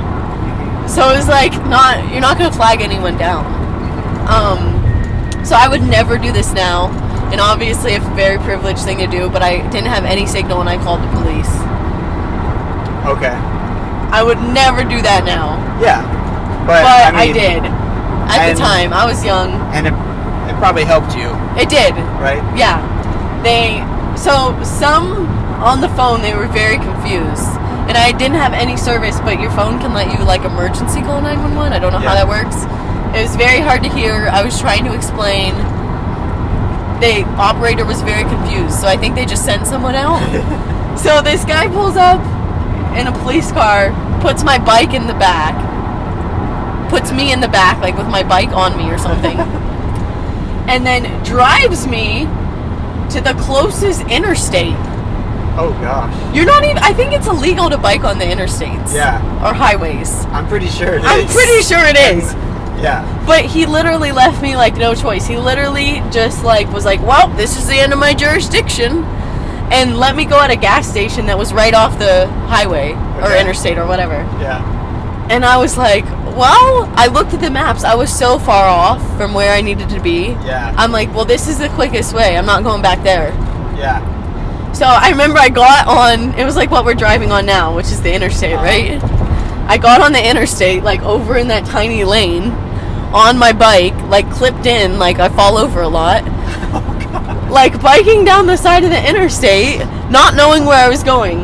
so it was like you're not gonna flag anyone down. So I would never do this now, and obviously a very privileged thing to do, but I didn't have any signal and I called the police. Okay. I would never do that now. Yeah. But I did. At the time, I was young. And it probably helped you. It did. Right? Yeah. So some on the phone, they were very confused. And I didn't have any service, but your phone can let you, like, emergency call 911. I don't know how that works. It was very hard to hear. I was trying to explain. The operator was very confused, so I think they just sent someone out. So this guy pulls up in a police car, puts my bike in the back, puts me in the back, like with my bike on me or something, and then drives me to the closest interstate. Oh gosh. You're not even, I think it's illegal to bike on the interstates. Yeah. Or highways. I'm pretty sure it is. I'm pretty sure it is. Yeah. But he literally left me, like, no choice. He literally just, like, was like, well, this is the end of my jurisdiction, and let me go at a gas station that was right off the highway or interstate or whatever. Yeah. And I was like, well, I looked at the maps. I was so far off from where I needed to be. Yeah. I'm like, well, this is the quickest way. I'm not going back there. Yeah. So I remember I got on, it was like what we're driving on now, which is the interstate, right? I got on the interstate, like, over in that tiny lane, on my bike, like, clipped in, like, I fall over a lot. Oh, God. Like, biking down the side of the interstate, not knowing where I was going.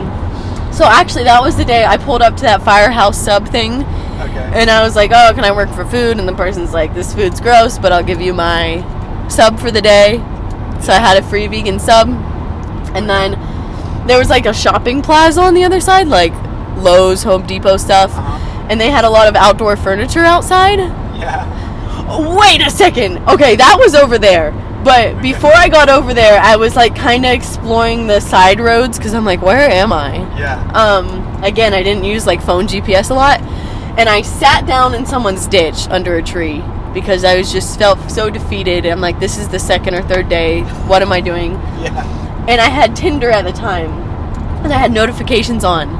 So actually, that was the day I pulled up to that Firehouse sub thing. Okay. And I was like, oh, can I work for food? And the person's like, this food's gross, but I'll give you my sub for the day. So I had a free vegan sub. And then there was, like, a shopping plaza on the other side, like Lowe's, Home Depot stuff. And they had a lot of outdoor furniture outside. Yeah. Wait a second. Okay, that was over there. But before I got over there, I was, like, kind of exploring the side roads because I'm like, where am I? Yeah. Again, I didn't use, like, phone GPS a lot. And I sat down in someone's ditch under a tree because I felt so defeated. I'm like, this is the second or third day. What am I doing? Yeah. And I had Tinder at the time. And I had notifications on.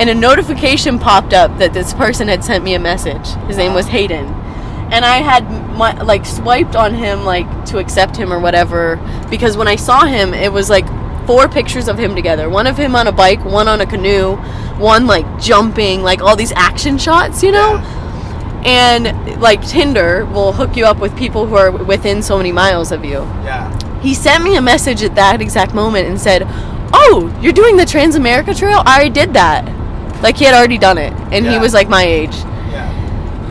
And a notification popped up that this person had sent me a message. His name was Hayden. And I had, swiped on him, like, to accept him or whatever. Because when I saw him, it was, like, 4 pictures of him together. One of him on a bike, one on a canoe, one, like, jumping, like, all these action shots, you know? Yeah. And, like, Tinder will hook you up with people who are within so many miles of you. Yeah. He sent me a message at that exact moment and said, oh, you're doing the Transamerica Trail? I already did that. Like, he had already done it. And he was, like, my age. Yeah.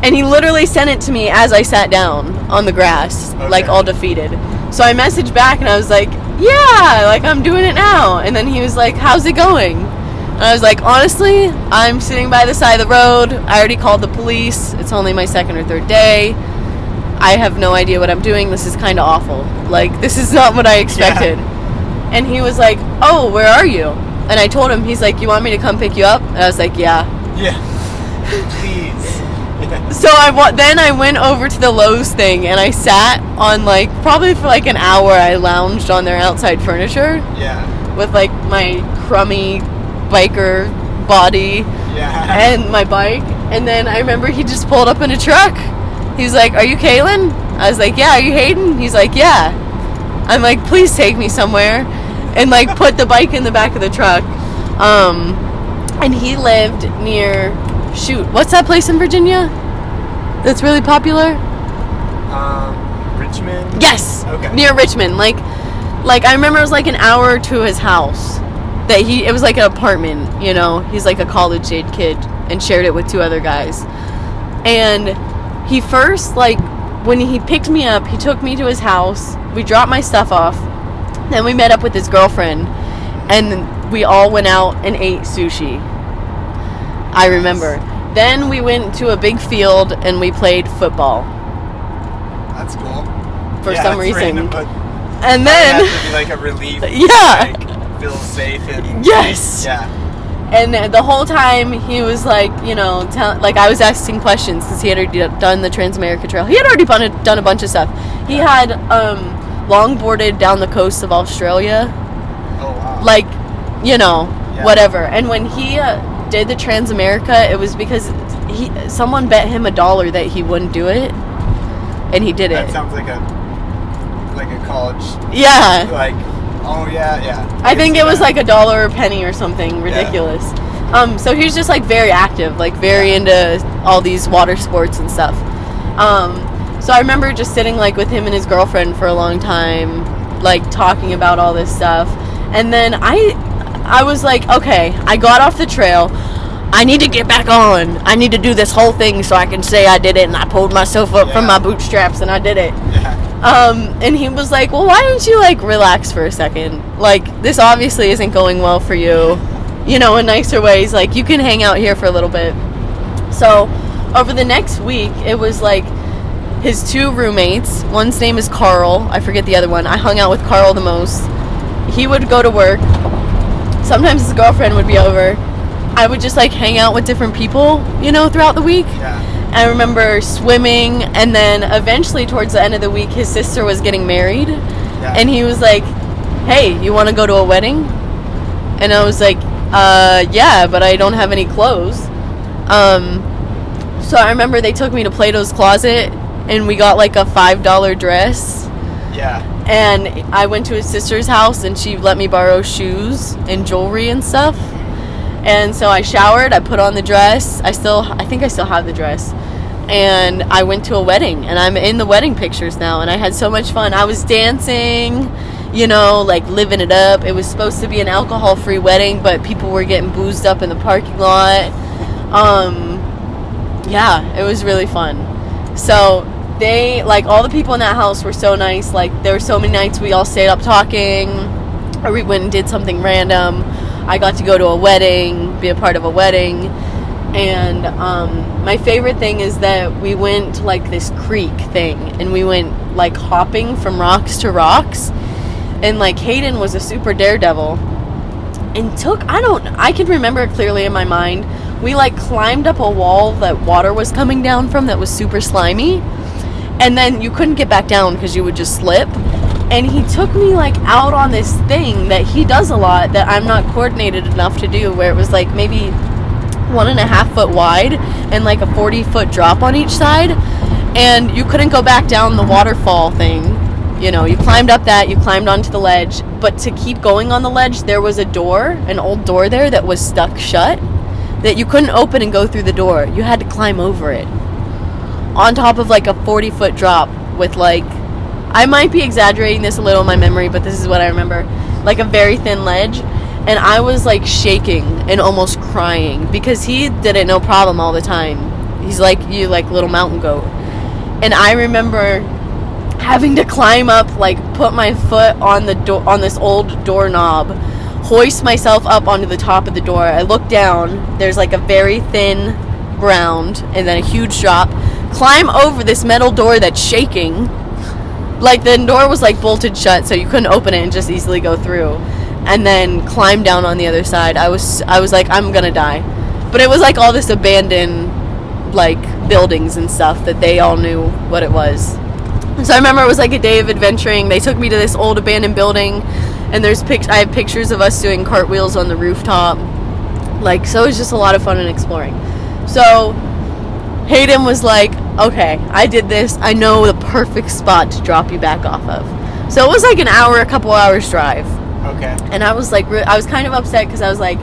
And he literally sent it to me as I sat down on the grass, like, all defeated. So I messaged back and I was like, yeah, like, I'm doing it now. And then he was like, how's it going? And I was like, honestly, I'm sitting by the side of the road. I already called the police. It's only my second or third day. I have no idea what I'm doing. This is kind of awful. Like, this is not what I expected. Yeah. And he was like, oh, where are you? And I told him, he's like, you want me to come pick you up? And I was like, yeah. Yeah. Please. Yeah. So then I went over to the Lowe's thing, and I sat on, like, probably for, like, an hour, I lounged on their outside furniture. Yeah. With, like, my crummy biker body. Yeah. And my bike. And then I remember he just pulled up in a truck. He's like, are you Calen? I was like, yeah. Are you Hayden? He's like, yeah. I'm like, please take me somewhere. And, like, put the bike in the back of the truck. And he lived near, what's that place in Virginia that's really popular? Richmond? Yes. Okay. Near Richmond. Like I remember it was like an hour to his house. It was like an apartment, you know. He's like a college-age kid and shared it with 2 other guys. And he first, like, when he picked me up, he took me to his house. We dropped my stuff off. Then we met up with his girlfriend. And we all went out and ate sushi. I remember. Then we went to a big field and we played football. That's cool. For some reason. Random, but and then have to be like a relief. Yeah. Like, feel safe and yes. Yeah. And the whole time he was like, you know, I was asking questions because he had already done the Transamerica Trail. He had already done a bunch of stuff. He had longboarded down the coast of Australia. Oh wow. Like, you know, whatever. And when he did the Transamerica, it was because someone bet him $1 that he wouldn't do it, and he did it. That sounds like a college. Yeah. Like, oh yeah. I think it was like $1 or a penny or something ridiculous. Yeah. So he was just like very active, like very into all these water sports and stuff. So I remember just sitting like with him and his girlfriend for a long time, like talking about all this stuff. And then I was like, okay, I got off the trail. I need to get back on. I need to do this whole thing so I can say I did it, and I pulled myself up from my bootstraps and I did it. Yeah. And he was like, well, why don't you like relax for a second? Like, this obviously isn't going well for you. You know, in nicer ways, like you can hang out here for a little bit. So over the next week, it was like his 2 roommates. One's name is Carl. I forget the other one. I hung out with Carl the most. He would go to work. Sometimes his girlfriend would be over. I would just like hang out with different people, you know, throughout the week. Yeah. I remember swimming, and then eventually towards the end of the week, his sister was getting married. Yeah. And he was like, hey, you want to go to a wedding? And I was like, yeah, but I don't have any clothes. So I remember they took me to Plato's Closet, and we got like a $5 dress. Yeah. And I went to his sister's house, and she let me borrow shoes and jewelry and stuff. And so I showered, I put on the dress. I think I still have the dress. And I went to a wedding, and I'm in the wedding pictures now, and I had so much fun. I was dancing, you know, like living it up. It was supposed to be an alcohol-free wedding, but people were getting boozed up in the parking lot. Yeah, it was really fun. So they, like, all the people in that house were so nice. Like, there were so many nights we all stayed up talking, or we went and did something random. I got to go to a wedding, be a part of a wedding. And my favorite thing is that we went to like this creek thing, and we went like hopping from rocks to rocks. And like Hayden was a super daredevil and I can remember it clearly in my mind. We like climbed up a wall that water was coming down from that was super slimy, and then you couldn't get back down because you would just slip. And he took me like out on this thing that he does a lot that I'm not coordinated enough to do, where it was like maybe 1.5 foot wide and like a 40-foot drop on each side, and you couldn't go back down the waterfall thing. You know, you climbed up that, you climbed onto the ledge, but to keep going on the ledge, there was a door, an old door there that was stuck shut, that you couldn't open and go through the door. You had to climb over it on top of like a 40-foot drop with like, I might be exaggerating this a little in my memory, but this is what I remember, like a very thin ledge. And I was like shaking and almost crying because he did it no problem all the time. He's like you, like little mountain goat. And I remember having to climb up, like put my foot on the door, on this old doorknob, hoist myself up onto the top of the door. I look down, there's like a very thin ground and then a huge drop. Climb over this metal door that's shaking. Like the door was like bolted shut, so you couldn't open it and just easily go through. And then climb down on the other side. I was like, I'm gonna die. But it was like all this abandoned like buildings and stuff that they all knew what it was. So I remember it was like a day of adventuring. They took me to this old abandoned building, and I have pictures of us doing cartwheels on the rooftop. Like, so it was just a lot of fun and exploring. So Hayden was like, okay, I did this. I know the perfect spot to drop you back off of. So it was like a couple hours drive. Okay. And I was like, I was kind of upset because I was like,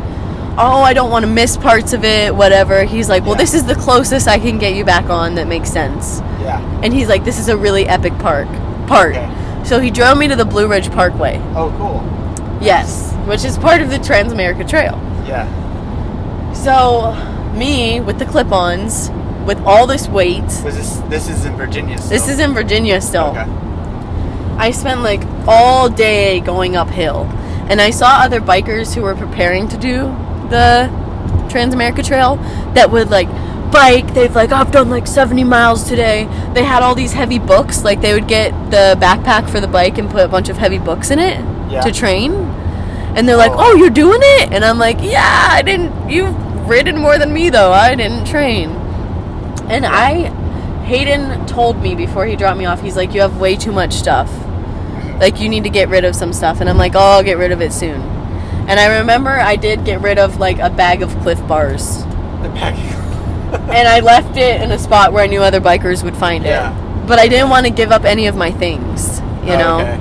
oh, I don't want to miss parts of it, whatever. He's like, well, this is the closest I can get you back on that makes sense. Yeah. And he's like, this is a really epic part. Okay. So he drove me to the Blue Ridge Parkway. Oh, cool. Yes, which is part of the Transamerica Trail. Yeah. So me with the clip-ons, with all this weight. This is in Virginia still? This is in Virginia still. Okay. I spent like all day going uphill, and I saw other bikers who were preparing to do the Transamerica Trail that would like bike. They've like, I've done like 70 miles today. They had all these heavy books. Like they would get the backpack for the bike and put a bunch of heavy books in it to train. And they're like, oh, you're doing it? And I'm like, yeah, I didn't. You've ridden more than me though. I didn't train. And Hayden told me before he dropped me off, he's like, you have way too much stuff. Like, you need to get rid of some stuff. And I'm like, oh, I'll get rid of it soon. And I remember I did get rid of like a bag of Cliff Bars. The bag. And I left it in a spot where I knew other bikers would find it. But I didn't want to give up any of my things, you know? Okay.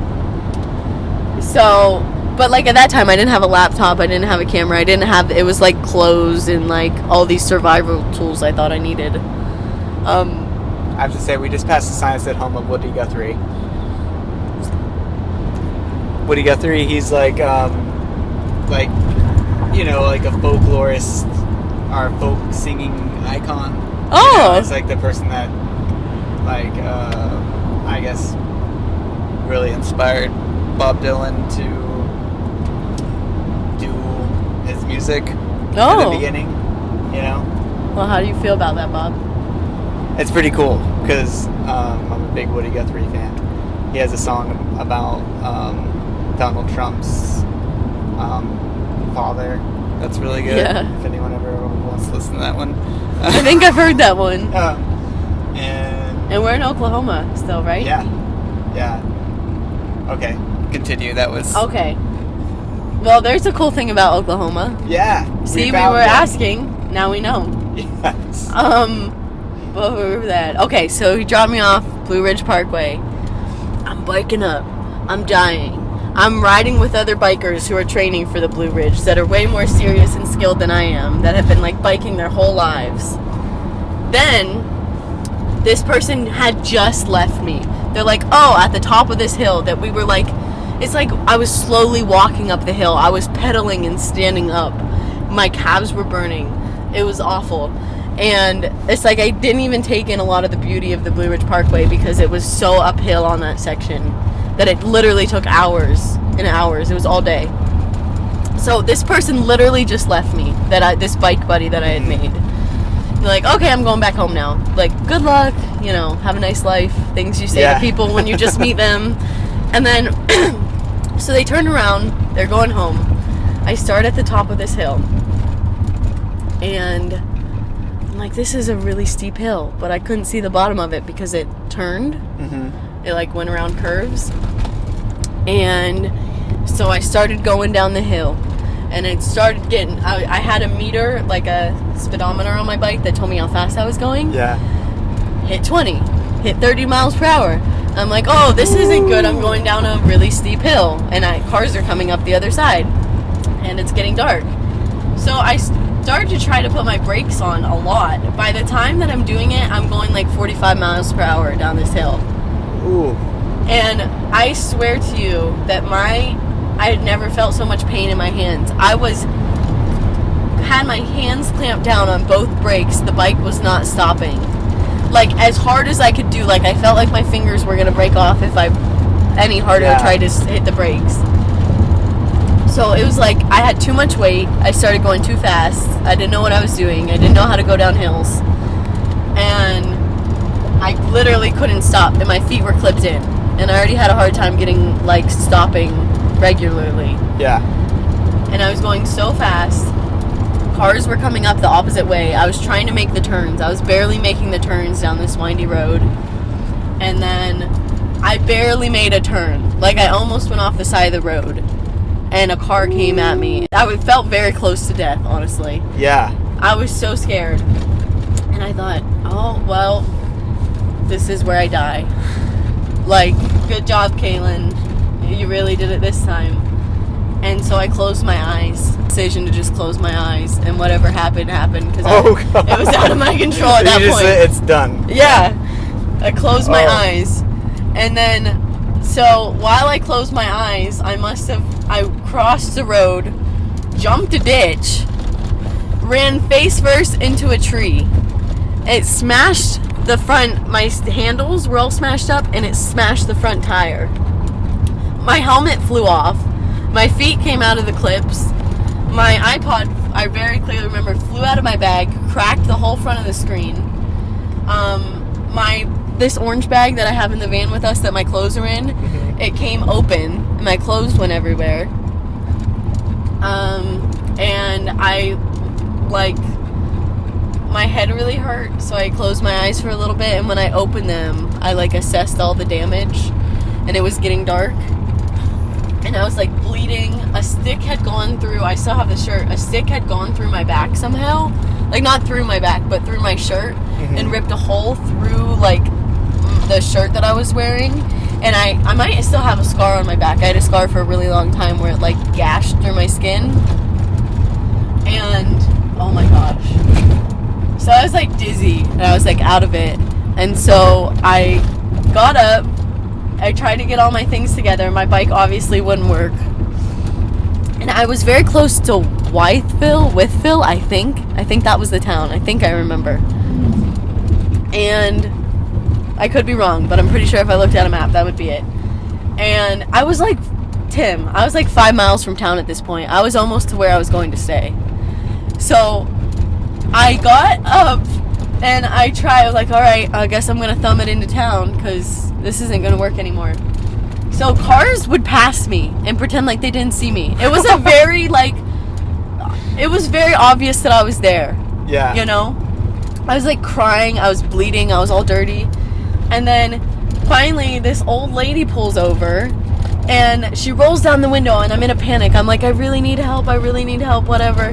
So, but like at that time I didn't have a laptop, I didn't have a camera, it was like clothes and like all these survival tools I thought I needed. I have to say, we just passed the sign that said home of Woody Guthrie. Woody Guthrie, he's like, you know, like a folklorist or folk singing icon. Oh! You know, it's like the person that, like, I guess, really inspired Bob Dylan to do his music in the beginning, you know? Well, how do you feel about that, Bob? It's pretty cool, because I'm a big Woody Guthrie fan. He has a song about Donald Trump's father. That's really good. Yeah. If anyone ever wants to listen to that one. I think I've heard that one. And we're in Oklahoma still, right? Yeah. Okay, continue. That was... Okay. Well, there's a cool thing about Oklahoma. Yeah. See, we were asking. Now we know. Yes. What were that? Okay, so he dropped me off Blue Ridge Parkway. I'm biking up. I'm dying. I'm riding with other bikers who are training for the Blue Ridge that are way more serious and skilled than I am, that have been like biking their whole lives. Then this person had just left me. They're like, oh, at the top of this hill that we were like, it's like I was slowly walking up the hill. I was pedaling and standing up. My calves were burning. It was awful. And it's like I didn't even take in a lot of the beauty of the Blue Ridge Parkway because it was so uphill on that section that it literally took hours and hours. It was all day. So this person literally just left me, this bike buddy that I had made. They're like, okay, I'm going back home now. Like, good luck, you know, have a nice life. Things you say to people when you just meet them. And then, so they turned around, they're going home. I start at the top of this hill. And I'm like, this is a really steep hill, but I couldn't see the bottom of it because it turned. Mm-hmm. It like went around curves. And so I started going down the hill. And it started getting, I had a meter, like a speedometer on my bike that told me how fast I was going. Yeah. Hit 20, hit 30 miles per hour. I'm like, oh, this isn't good. I'm going down a really steep hill. And cars are coming up the other side. And it's getting dark. So I started to try to put my brakes on a lot. By the time that I'm doing it, I'm going like 45 miles per hour down this hill. Ooh. And I swear to you that I had never felt so much pain in my hands. I had my hands clamped down on both brakes. The bike was not stopping. Like, as hard as I could do, like, I felt like my fingers were going to break off if I any harder tried to hit the brakes. So it was like, I had too much weight. I started going too fast. I didn't know what I was doing. I didn't know how to go down hills. And I literally couldn't stop, and my feet were clipped in. And I already had a hard time getting, like, stopping regularly. Yeah. And I was going so fast. Cars were coming up the opposite way. I was trying to make the turns. I was barely making the turns down this windy road. And then I barely made a turn. Like, I almost went off the side of the road. And a car came at me. I felt very close to death, honestly. Yeah. I was so scared. And I thought, oh, well, this is where I die. Like, good job, Calen. You really did it this time. And so I closed my eyes. Decision to just close my eyes, and whatever happened because it was out of my control at that point. It's done. Yeah, I closed my eyes, and then so while I closed my eyes, I crossed the road, jumped a ditch, ran face first into a tree. It smashed the front. My handles were all smashed up, and it smashed the front tire. My helmet flew off. My feet came out of the clips. My iPod, I very clearly remember, flew out of my bag, cracked the whole front of the screen. This orange bag that I have in the van with us that my clothes are in, it came open, and my clothes went everywhere. And my head really hurt, so I closed my eyes for a little bit, and when I opened them, I assessed all the damage, and it was getting dark. and I was like bleeding. A stick had gone through, I still have the shirt, a stick had gone through my back somehow, like not through my back but through my shirt, and ripped a hole through like the shirt that I was wearing. And I might still have a scar on my back. I had a scar for a really long time where it like gashed through my skin. And oh my gosh, so I was like dizzy and I was like out of it. And so I got up, I tried to get all my things together. My bike obviously wouldn't work. And I was very close to Withville, I think that was the town. I think I remember. And I could be wrong, but I'm pretty sure if I looked at a map, that would be it. And I was like, Tim, I was like 5 miles from town at this point. I was almost to where I was going to stay. So I got up and I was like, all right, I guess I'm going to thumb it into town because this isn't going to work anymore. So cars would pass me and pretend like they didn't see me. It was a very, like, it was very obvious that I was there. Yeah. You know? I was like crying, I was bleeding, I was all dirty. And then finally this old lady pulls over and she rolls down the window and I'm in a panic. I'm like, I really need help, whatever.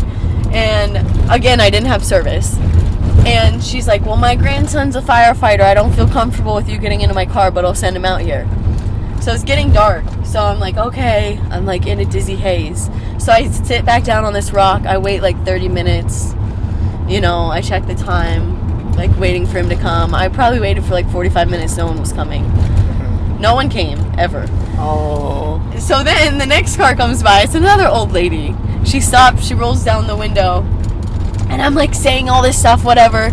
And again, I didn't have service. And she's like, well, my grandson's a firefighter. I don't feel comfortable with you getting into my car, but I'll send him out here. So it's getting dark. So I'm like, okay. I'm like in a dizzy haze. So I sit back down on this rock. I wait like 30 minutes. You know, I check the time, like waiting for him to come. I probably waited for like 45 minutes. No one was coming. No one came, ever. Oh. So then the next car comes by. It's another old lady. She stops. She rolls down the window. And I'm like saying all this stuff, whatever.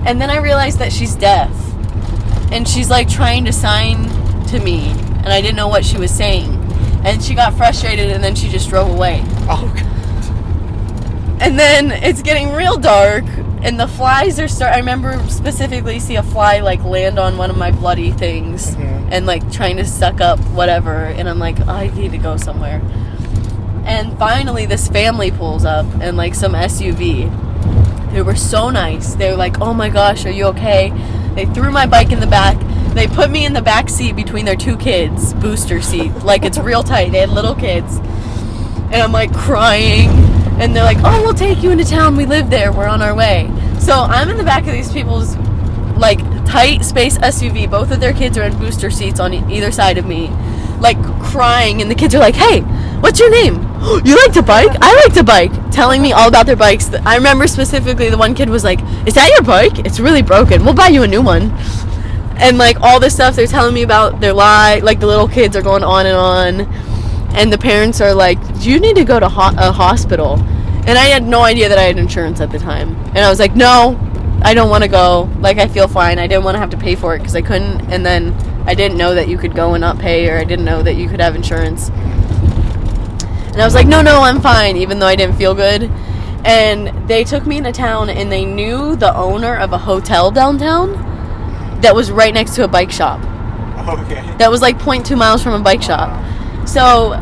And then I realized that she's deaf. And she's like trying to sign to me. And I didn't know what she was saying. And she got frustrated and then she just drove away. Oh, God. And then it's getting real dark. And the flies are I remember specifically see a fly like land on one of my bloody things. And like trying to suck up whatever. And I'm like, oh, I need to go somewhere. And finally this family pulls up and like some SUV. They were so nice. They were like, oh my gosh, are you okay? They threw my bike in the back. They put me in the back seat between their two kids, booster seat. Like it's real tight. They had little kids. And I'm like crying. And they're like, oh, we'll take you into town. We live there. We're on our way. So I'm in the back of these people's like tight space SUV. Both of their kids are in booster seats on either side of me. Like crying. And the kids are like, hey, what's your name? You like to bike? I like to bike. Telling me all about their bikes. I remember specifically the one kid was like, is that your bike? It's really broken. We'll buy you a new one. And like all this stuff they're telling me about their life. Like the little kids are going on and on. And the parents are like, do you need to go to a hospital? And I had no idea that I had insurance at the time. And I was like, no, I don't want to go. Like, I feel fine. I didn't want to have to pay for it because I couldn't. And then I didn't know that you could go and not pay, or I didn't know that you could have insurance. And I was like, no, I'm fine, even though I didn't feel good. And they took me into town, and they knew the owner of a hotel downtown that was right next to a bike shop. Okay. That was like 0.2 miles from a bike shop. So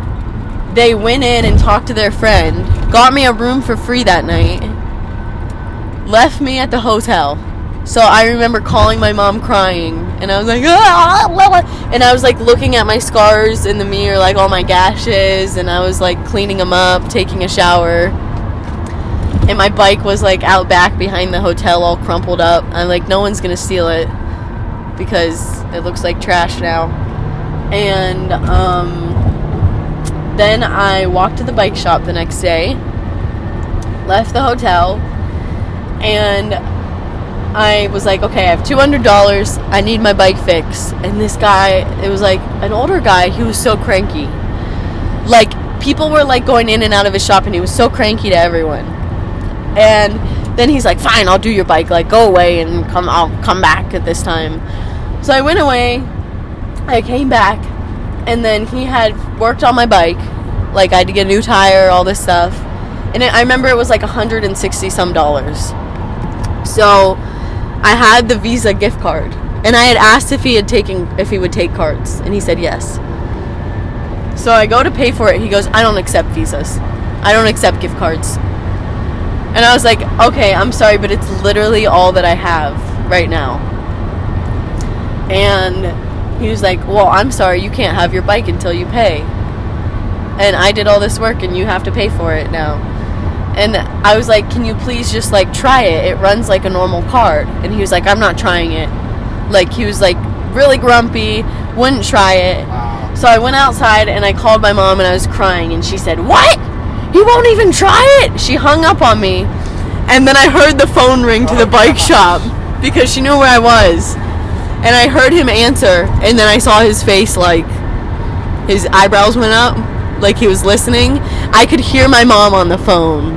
they went in and talked to their friend, got me a room for free that night, left me at the hotel. So I remember calling my mom crying, and I was like, ah! And I was like looking at my scars in the mirror, like all my gashes, and I was like cleaning them up, taking a shower. And my bike was like out back behind the hotel all crumpled up. I'm like, no one's gonna steal it because it looks like trash now. And then I walked to the bike shop the next day, left the hotel, and I was like, okay, I have $200. I need my bike fixed. And this guy, it was like an older guy. He was so cranky. Like, people were like going in and out of his shop, and he was so cranky to everyone. And then he's like, fine, I'll do your bike. Like, go away and I'll come back at this time. So I went away. I came back. And then he had worked on my bike. Like, I had to get a new tire, all this stuff. And I remember it was like $160 some. So I had the Visa gift card. And I had asked if he would take cards. And he said yes. So I go to pay for it. He goes, I don't accept Visas. I don't accept gift cards. And I was like, okay, I'm sorry, but it's literally all that I have right now. And he was like, well, I'm sorry, you can't have your bike until you pay. and I did all this work and you have to pay for it now. And I was like, can you please just like try it? It runs like a normal card. And he was like, I'm not trying it. Like, he was like really grumpy, wouldn't try it. Wow. So I went outside and I called my mom and I was crying, and she said, what? He won't even try it? She hung up on me. And then I heard the phone ring to the bike shop because she knew where I was. And I heard him answer, and then I saw his face, like, his eyebrows went up, like he was listening. I could hear my mom on the phone,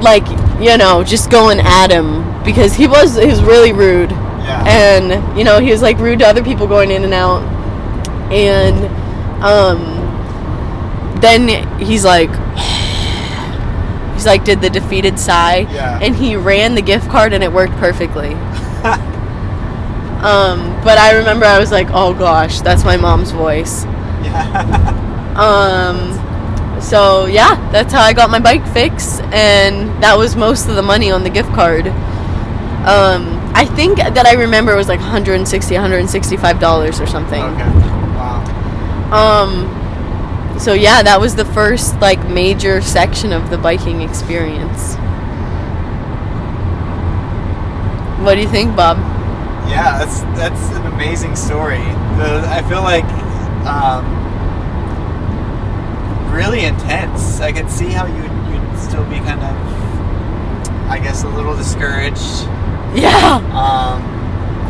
like, you know, just going at him, because he was really rude. Yeah. And, you know, he was, like, rude to other people going in and out. And, then he's like, did the defeated sigh. Yeah. And he ran the gift card, and it worked perfectly. But I remember I was like, oh gosh, that's my mom's voice. Yeah. So yeah, that's how I got my bike fixed, and that was most of the money on the gift card. I think that I remember it was like $165 or something. Okay. Wow. So yeah, that was the first like major section of the biking experience. What do you think, Bob? Yeah, that's an amazing story. I feel like really intense. I could see how you'd still be kind of, I guess, a little discouraged. Yeah.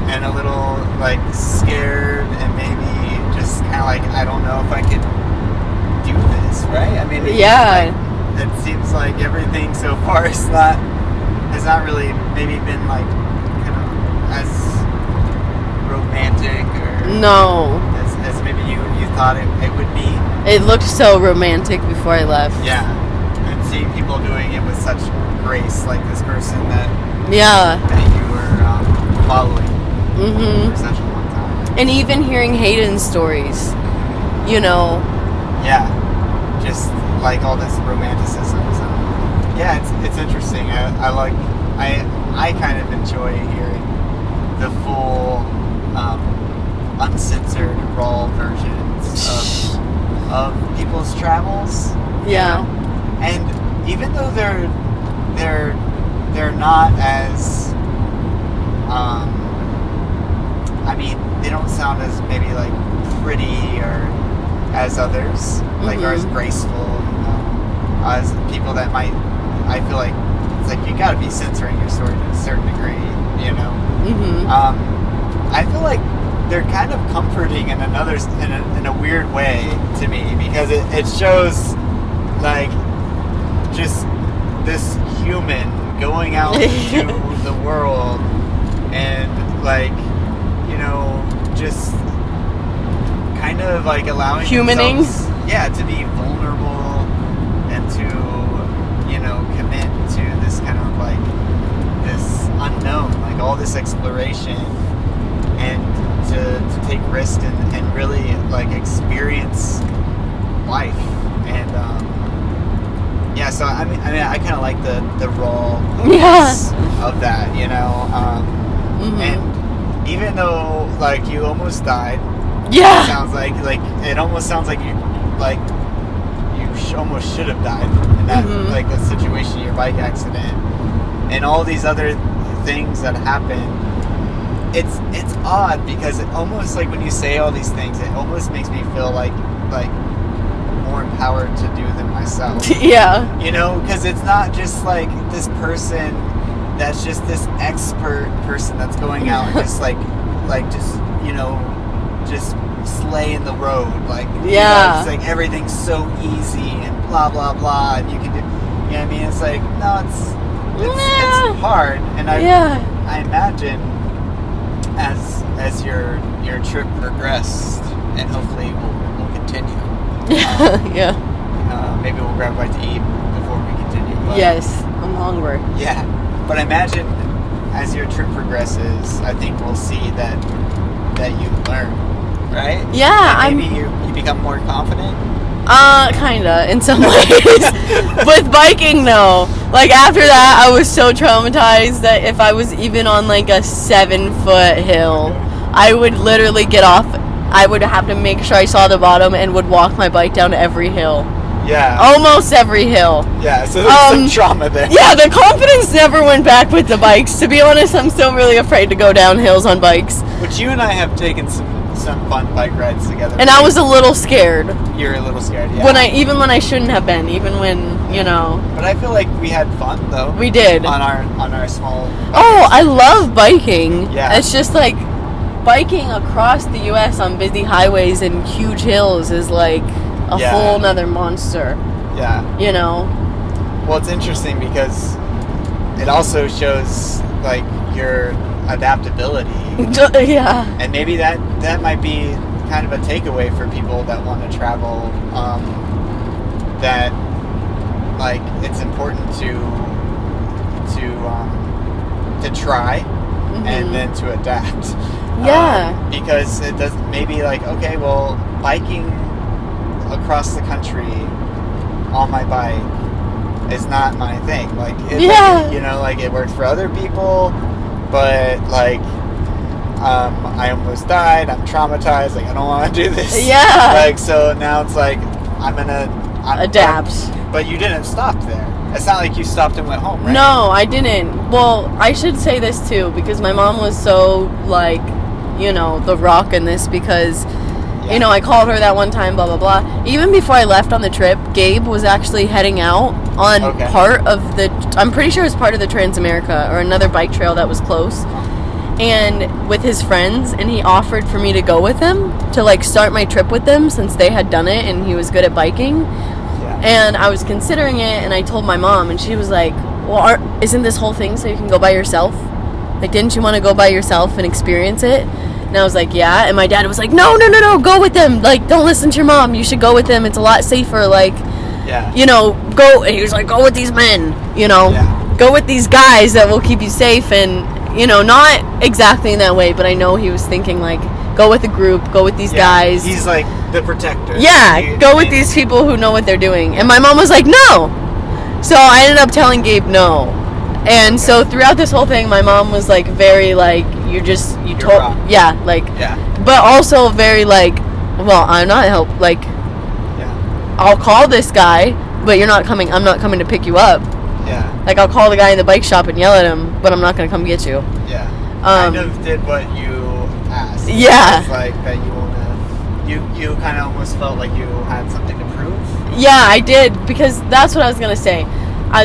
And a little like scared, and maybe just kind of like, I don't know if I could do this, right? I mean, yeah. It seems like everything so far has not really maybe been like kind of as romantic or No. as maybe you thought it would be. It looked so romantic before I left. Yeah. And seeing people doing it with such grace, like this person that Yeah. you were following for such a long time. And even hearing Hayden's stories, you know. Yeah. Just like all this romanticism. So yeah, it's interesting. I kind of enjoy hearing the full uncensored raw versions of people's travels. Yeah. You know? And even though they're not as I mean, they don't sound as maybe like pretty or as others, like, or as graceful, you know, as people that might, I feel like it's like you gotta be censoring your story to a certain degree, you know. I feel like they're kind of comforting in a weird way to me, because it shows like just this human going out into the world and like, you know, just kind of like allowing humaning themselves, to be vulnerable and to, you know, commit to this kind of like this unknown, like all this exploration, and to take risks and really like experience life. And so I mean I kind of like the raw of that, you know. And even though like you almost died, it sounds like it almost sounds like you almost should have died in that like that situation, your bike accident, and all these other things that happened. It's odd, because it almost, like, when you say all these things, it almost makes me feel like more empowered to do them myself. Yeah. You know, because it's not just like this person that's just this expert person that's going out and just like just, you know, just slaying the road, like, you know, it's like everything's so easy and blah blah blah, and you can do, you know what I mean? It's like, no, it's hard, and I imagine as your trip progressed, and hopefully we'll continue. Maybe we'll grab a bite to eat before we continue. But, yes, I'm hungry. Yeah, but I imagine as your trip progresses, I think we'll see that you learn, right? Yeah, like maybe you become more confident. Kinda, in some ways. With biking, no. Like, after that, I was so traumatized that if I was even on, like, a 7-foot hill, I would literally get off I would have to make sure I saw the bottom and would walk my bike down every hill. Yeah. Almost every hill. Yeah, so there's some trauma there. Yeah, the confidence never went back with the bikes. To be honest, I'm still really afraid to go down hills on bikes. But you and I have taken some fun bike rides together. And I was a little scared. You're a little scared, yeah. When I shouldn't have been, even when, you know. But I feel like we had fun though. We did. On our small bikes. Oh, I love biking. Yeah. It's just like biking across the US on busy highways and huge hills is like a whole nother monster. Yeah. You know? Well, it's interesting because it also shows like your adaptability. Yeah. And maybe that might be kind of a takeaway for people that want to travel, that like it's important to try and then to adapt. Yeah. Because it does maybe like, okay, well, biking across the country on my bike is not my thing. Like, you know, like it works for other people, but like, I almost died. I'm traumatized. Like, I don't want to do this. Yeah. Like, so now it's like, I'm adapt. But you didn't stop there. It's not like you stopped and went home, right? No, I didn't. Well, I should say this too, because my mom was so like, you know, the rock in this, because you know, I called her that one time, blah, blah, blah. Even before I left on the trip, Gabe was actually heading out on part of I'm pretty sure it was part of the Transamerica, or another bike trail that was close, and with his friends, and he offered for me to go with him, to like start my trip with them, since they had done it, and he was good at biking. And I was considering it, and I told my mom, and she was like, well, isn't this whole thing so you can go by yourself? Like, didn't you want to go by yourself and experience it? And I was like, yeah. And my dad was like, no, go with them. Like, don't listen to your mom. You should go with them. It's a lot safer. Like, you know, go. And he was like, go with these men, you know. Go with these guys that will keep you safe. And, you know, not exactly in that way, but I know he was thinking, like, go with a group, go with these guys. He's like the protector. Yeah, go with these people who know what they're doing. And my mom was like, no. So I ended up telling Gabe no. And so throughout this whole thing, my mom was like very like, but also very like, well, I'm not I'll call this guy, but you're not coming. I'm not coming to pick you up. Yeah. Like, I'll call the guy in the bike shop and yell at him, but I'm not going to come get you. Yeah. Kind of did what you asked. Yeah. It's like that you kind of almost felt like you had something to prove. Yeah, I did, because that's what I was going to say.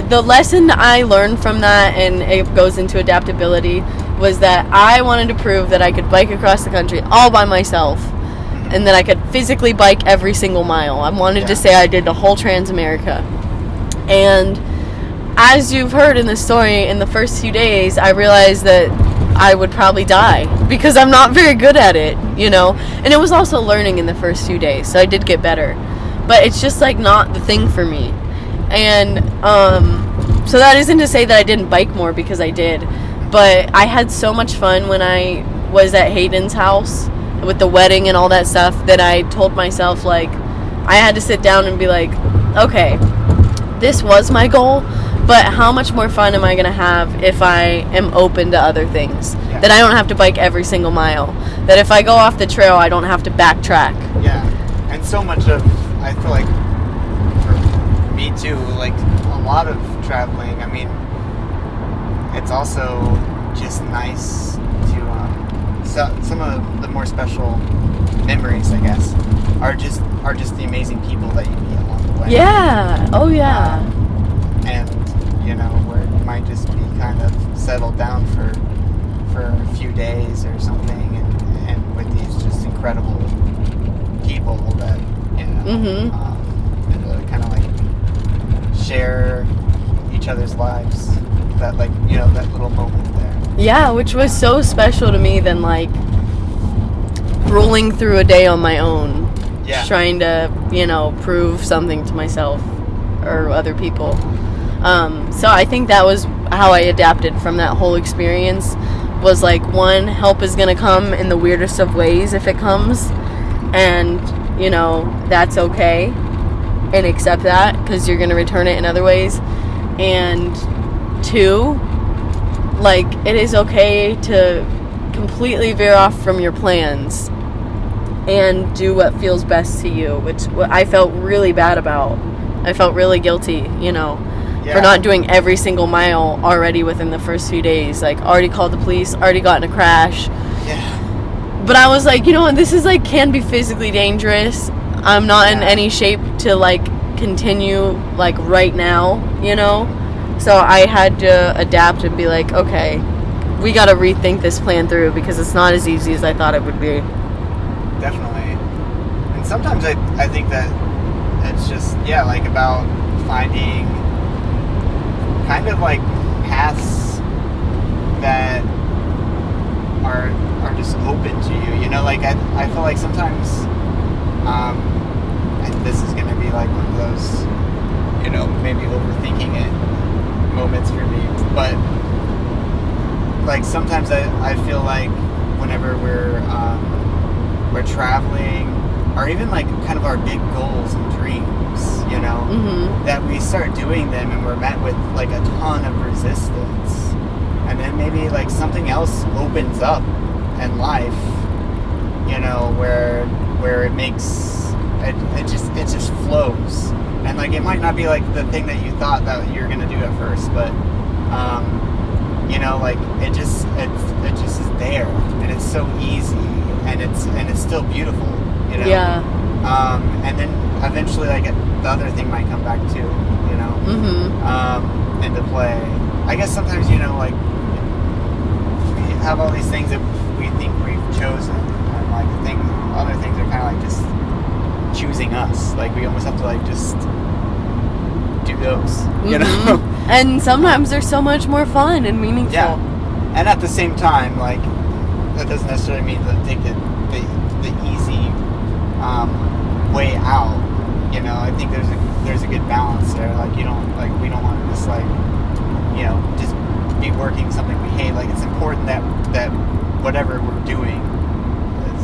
The lesson I learned from that, and it goes into adaptability, was that I wanted to prove that I could bike across the country all by myself, and that I could physically bike every single mile. I wanted to say I did the whole Transamerica. And as you've heard in the story, in the first few days, I realized that I would probably die, because I'm not very good at it, you know? And it was also learning in the first few days, so I did get better. But it's just, like, not the thing for me. And, so that isn't to say that I didn't bike more, because I did. But I had so much fun when I was at Hayden's house with the wedding and all that stuff, that I told myself, like, I had to sit down and be like, okay, this was my goal, but how much more fun am I going to have if I am open to other things? Yeah. That I don't have to bike every single mile. That if I go off the trail, I don't have to backtrack. Yeah. And so much of, I feel like, for me too, like, a lot of traveling, I mean, it's also just nice to, some of the more special memories, I guess, are just the amazing people that you meet along the way. Yeah. Oh, yeah. And, you know, where you might just be kind of settled down for a few days or something, and with these just incredible people that, you know, and kind of like share each other's lives, that, like, you know, that little moment there. Yeah, which was so special to me than, like, rolling through a day on my own. Yeah. Trying to, you know, prove something to myself or other people. So I think that was how I adapted from that whole experience, was like, one, help is going to come in the weirdest of ways if it comes, and, you know, that's okay, and accept that, because you're going to return it in other ways. And two, like, it is okay to completely veer off from your plans and do what feels best to you, which I felt really bad about. I felt really guilty, for not doing every single mile already within the first few days. Like, already called the police, already got in a crash. Yeah. But I was like, this is like, can be physically dangerous. I'm not in any shape to like continue like right now, So I had to adapt and be like, okay, we got to rethink this plan through because it's not as easy as I thought it would be. Definitely. And sometimes I think that it's just, like about finding kind of like paths that are just open to you, like I feel like sometimes, and this is going to be like one of those, maybe overthinking it moments for me, but like sometimes I feel like whenever we're traveling, or even like kind of our big goals and dreams, that we start doing them and we're met with like a ton of resistance, and then maybe like something else opens up in life, where it makes it just flows, and like it might not be like the thing that you thought that you're gonna do at first, but like it just is there, and it's so easy, and it's still beautiful, Yeah. And then eventually, like the other thing might come back too, into play. I guess sometimes, like we have all these things that we think we've chosen, and like other things are kind of like just choosing us. Like we almost have to like just do those, And sometimes they're so much more fun and meaningful. Yeah. And at the same time, like that doesn't necessarily mean to take the easy way out. I think there's a good balance there. Like we don't want to just like just be working something we hate. Like it's important that whatever we're doing is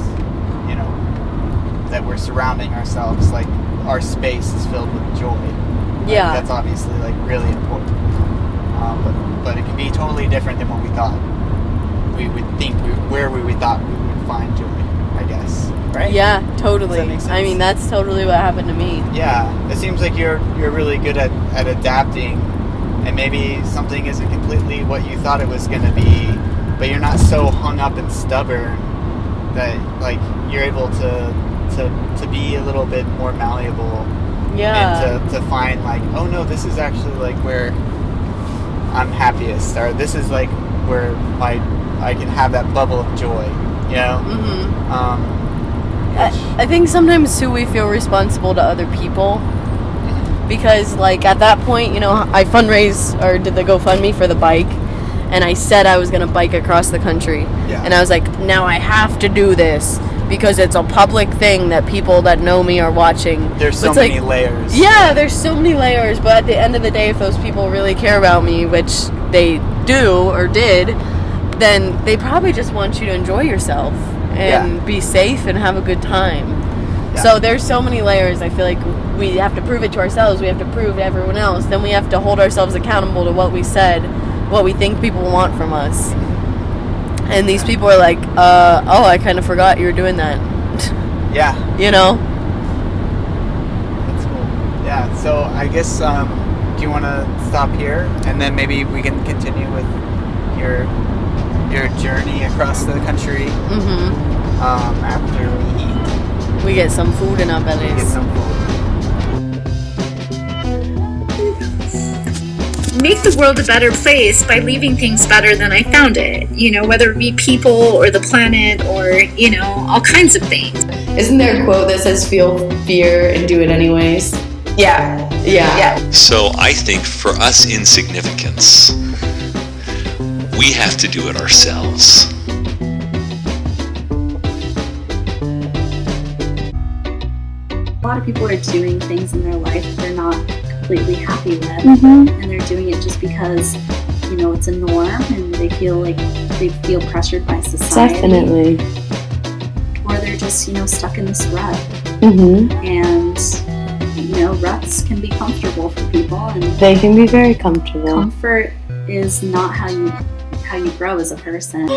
that we're surrounding ourselves, like our space is filled with joy. Yeah. That's obviously like really important. But it can be totally different than what we thought we would think where we thought we would find joy, I guess. Right? Yeah, totally. Does that make sense? I mean, that's totally what happened to me. Yeah. It seems like you're really good at adapting, and maybe something isn't completely what you thought it was going to be, but you're not so hung up and stubborn that like you're able to be a little bit more malleable. Yeah. And to find like, oh no, this is actually like where I'm happiest, or this is like where I can have that bubble of joy, I think sometimes too we feel responsible to other people, because like at that point, I fundraised or did the GoFundMe for the bike, and I said I was gonna bike across the country, and I was like, now I have to do this because it's a public thing that people that know me are watching. There's so many layers. Yeah, there's so many layers, but at the end of the day, if those people really care about me, which they do or did, then they probably just want you to enjoy yourself and be safe and have a good time. Yeah. So there's so many layers. I feel like we have to prove it to ourselves. We have to prove to everyone else. Then we have to hold ourselves accountable to what we said, what we think people want from us. And these people are like, oh, I kind of forgot you were doing that. Yeah. That's cool. Yeah, so I guess, do you want to stop here? And then maybe we can continue with your journey across the country after we eat. We get some food in our bellies. We get some food. Make the world a better place by leaving things better than I found it. Whether it be people or the planet or, all kinds of things. Isn't there a quote that says feel fear and do it anyways? Yeah. So I think for us insignificance, we have to do it ourselves. A lot of people are doing things in their life that they're not completely happy with, and they're doing it just because it's a norm and they feel like they feel pressured by society. Definitely. Or they're just stuck in this rut, and ruts can be comfortable for people, and they can be very comfortable. Comfort is not how you grow as a person.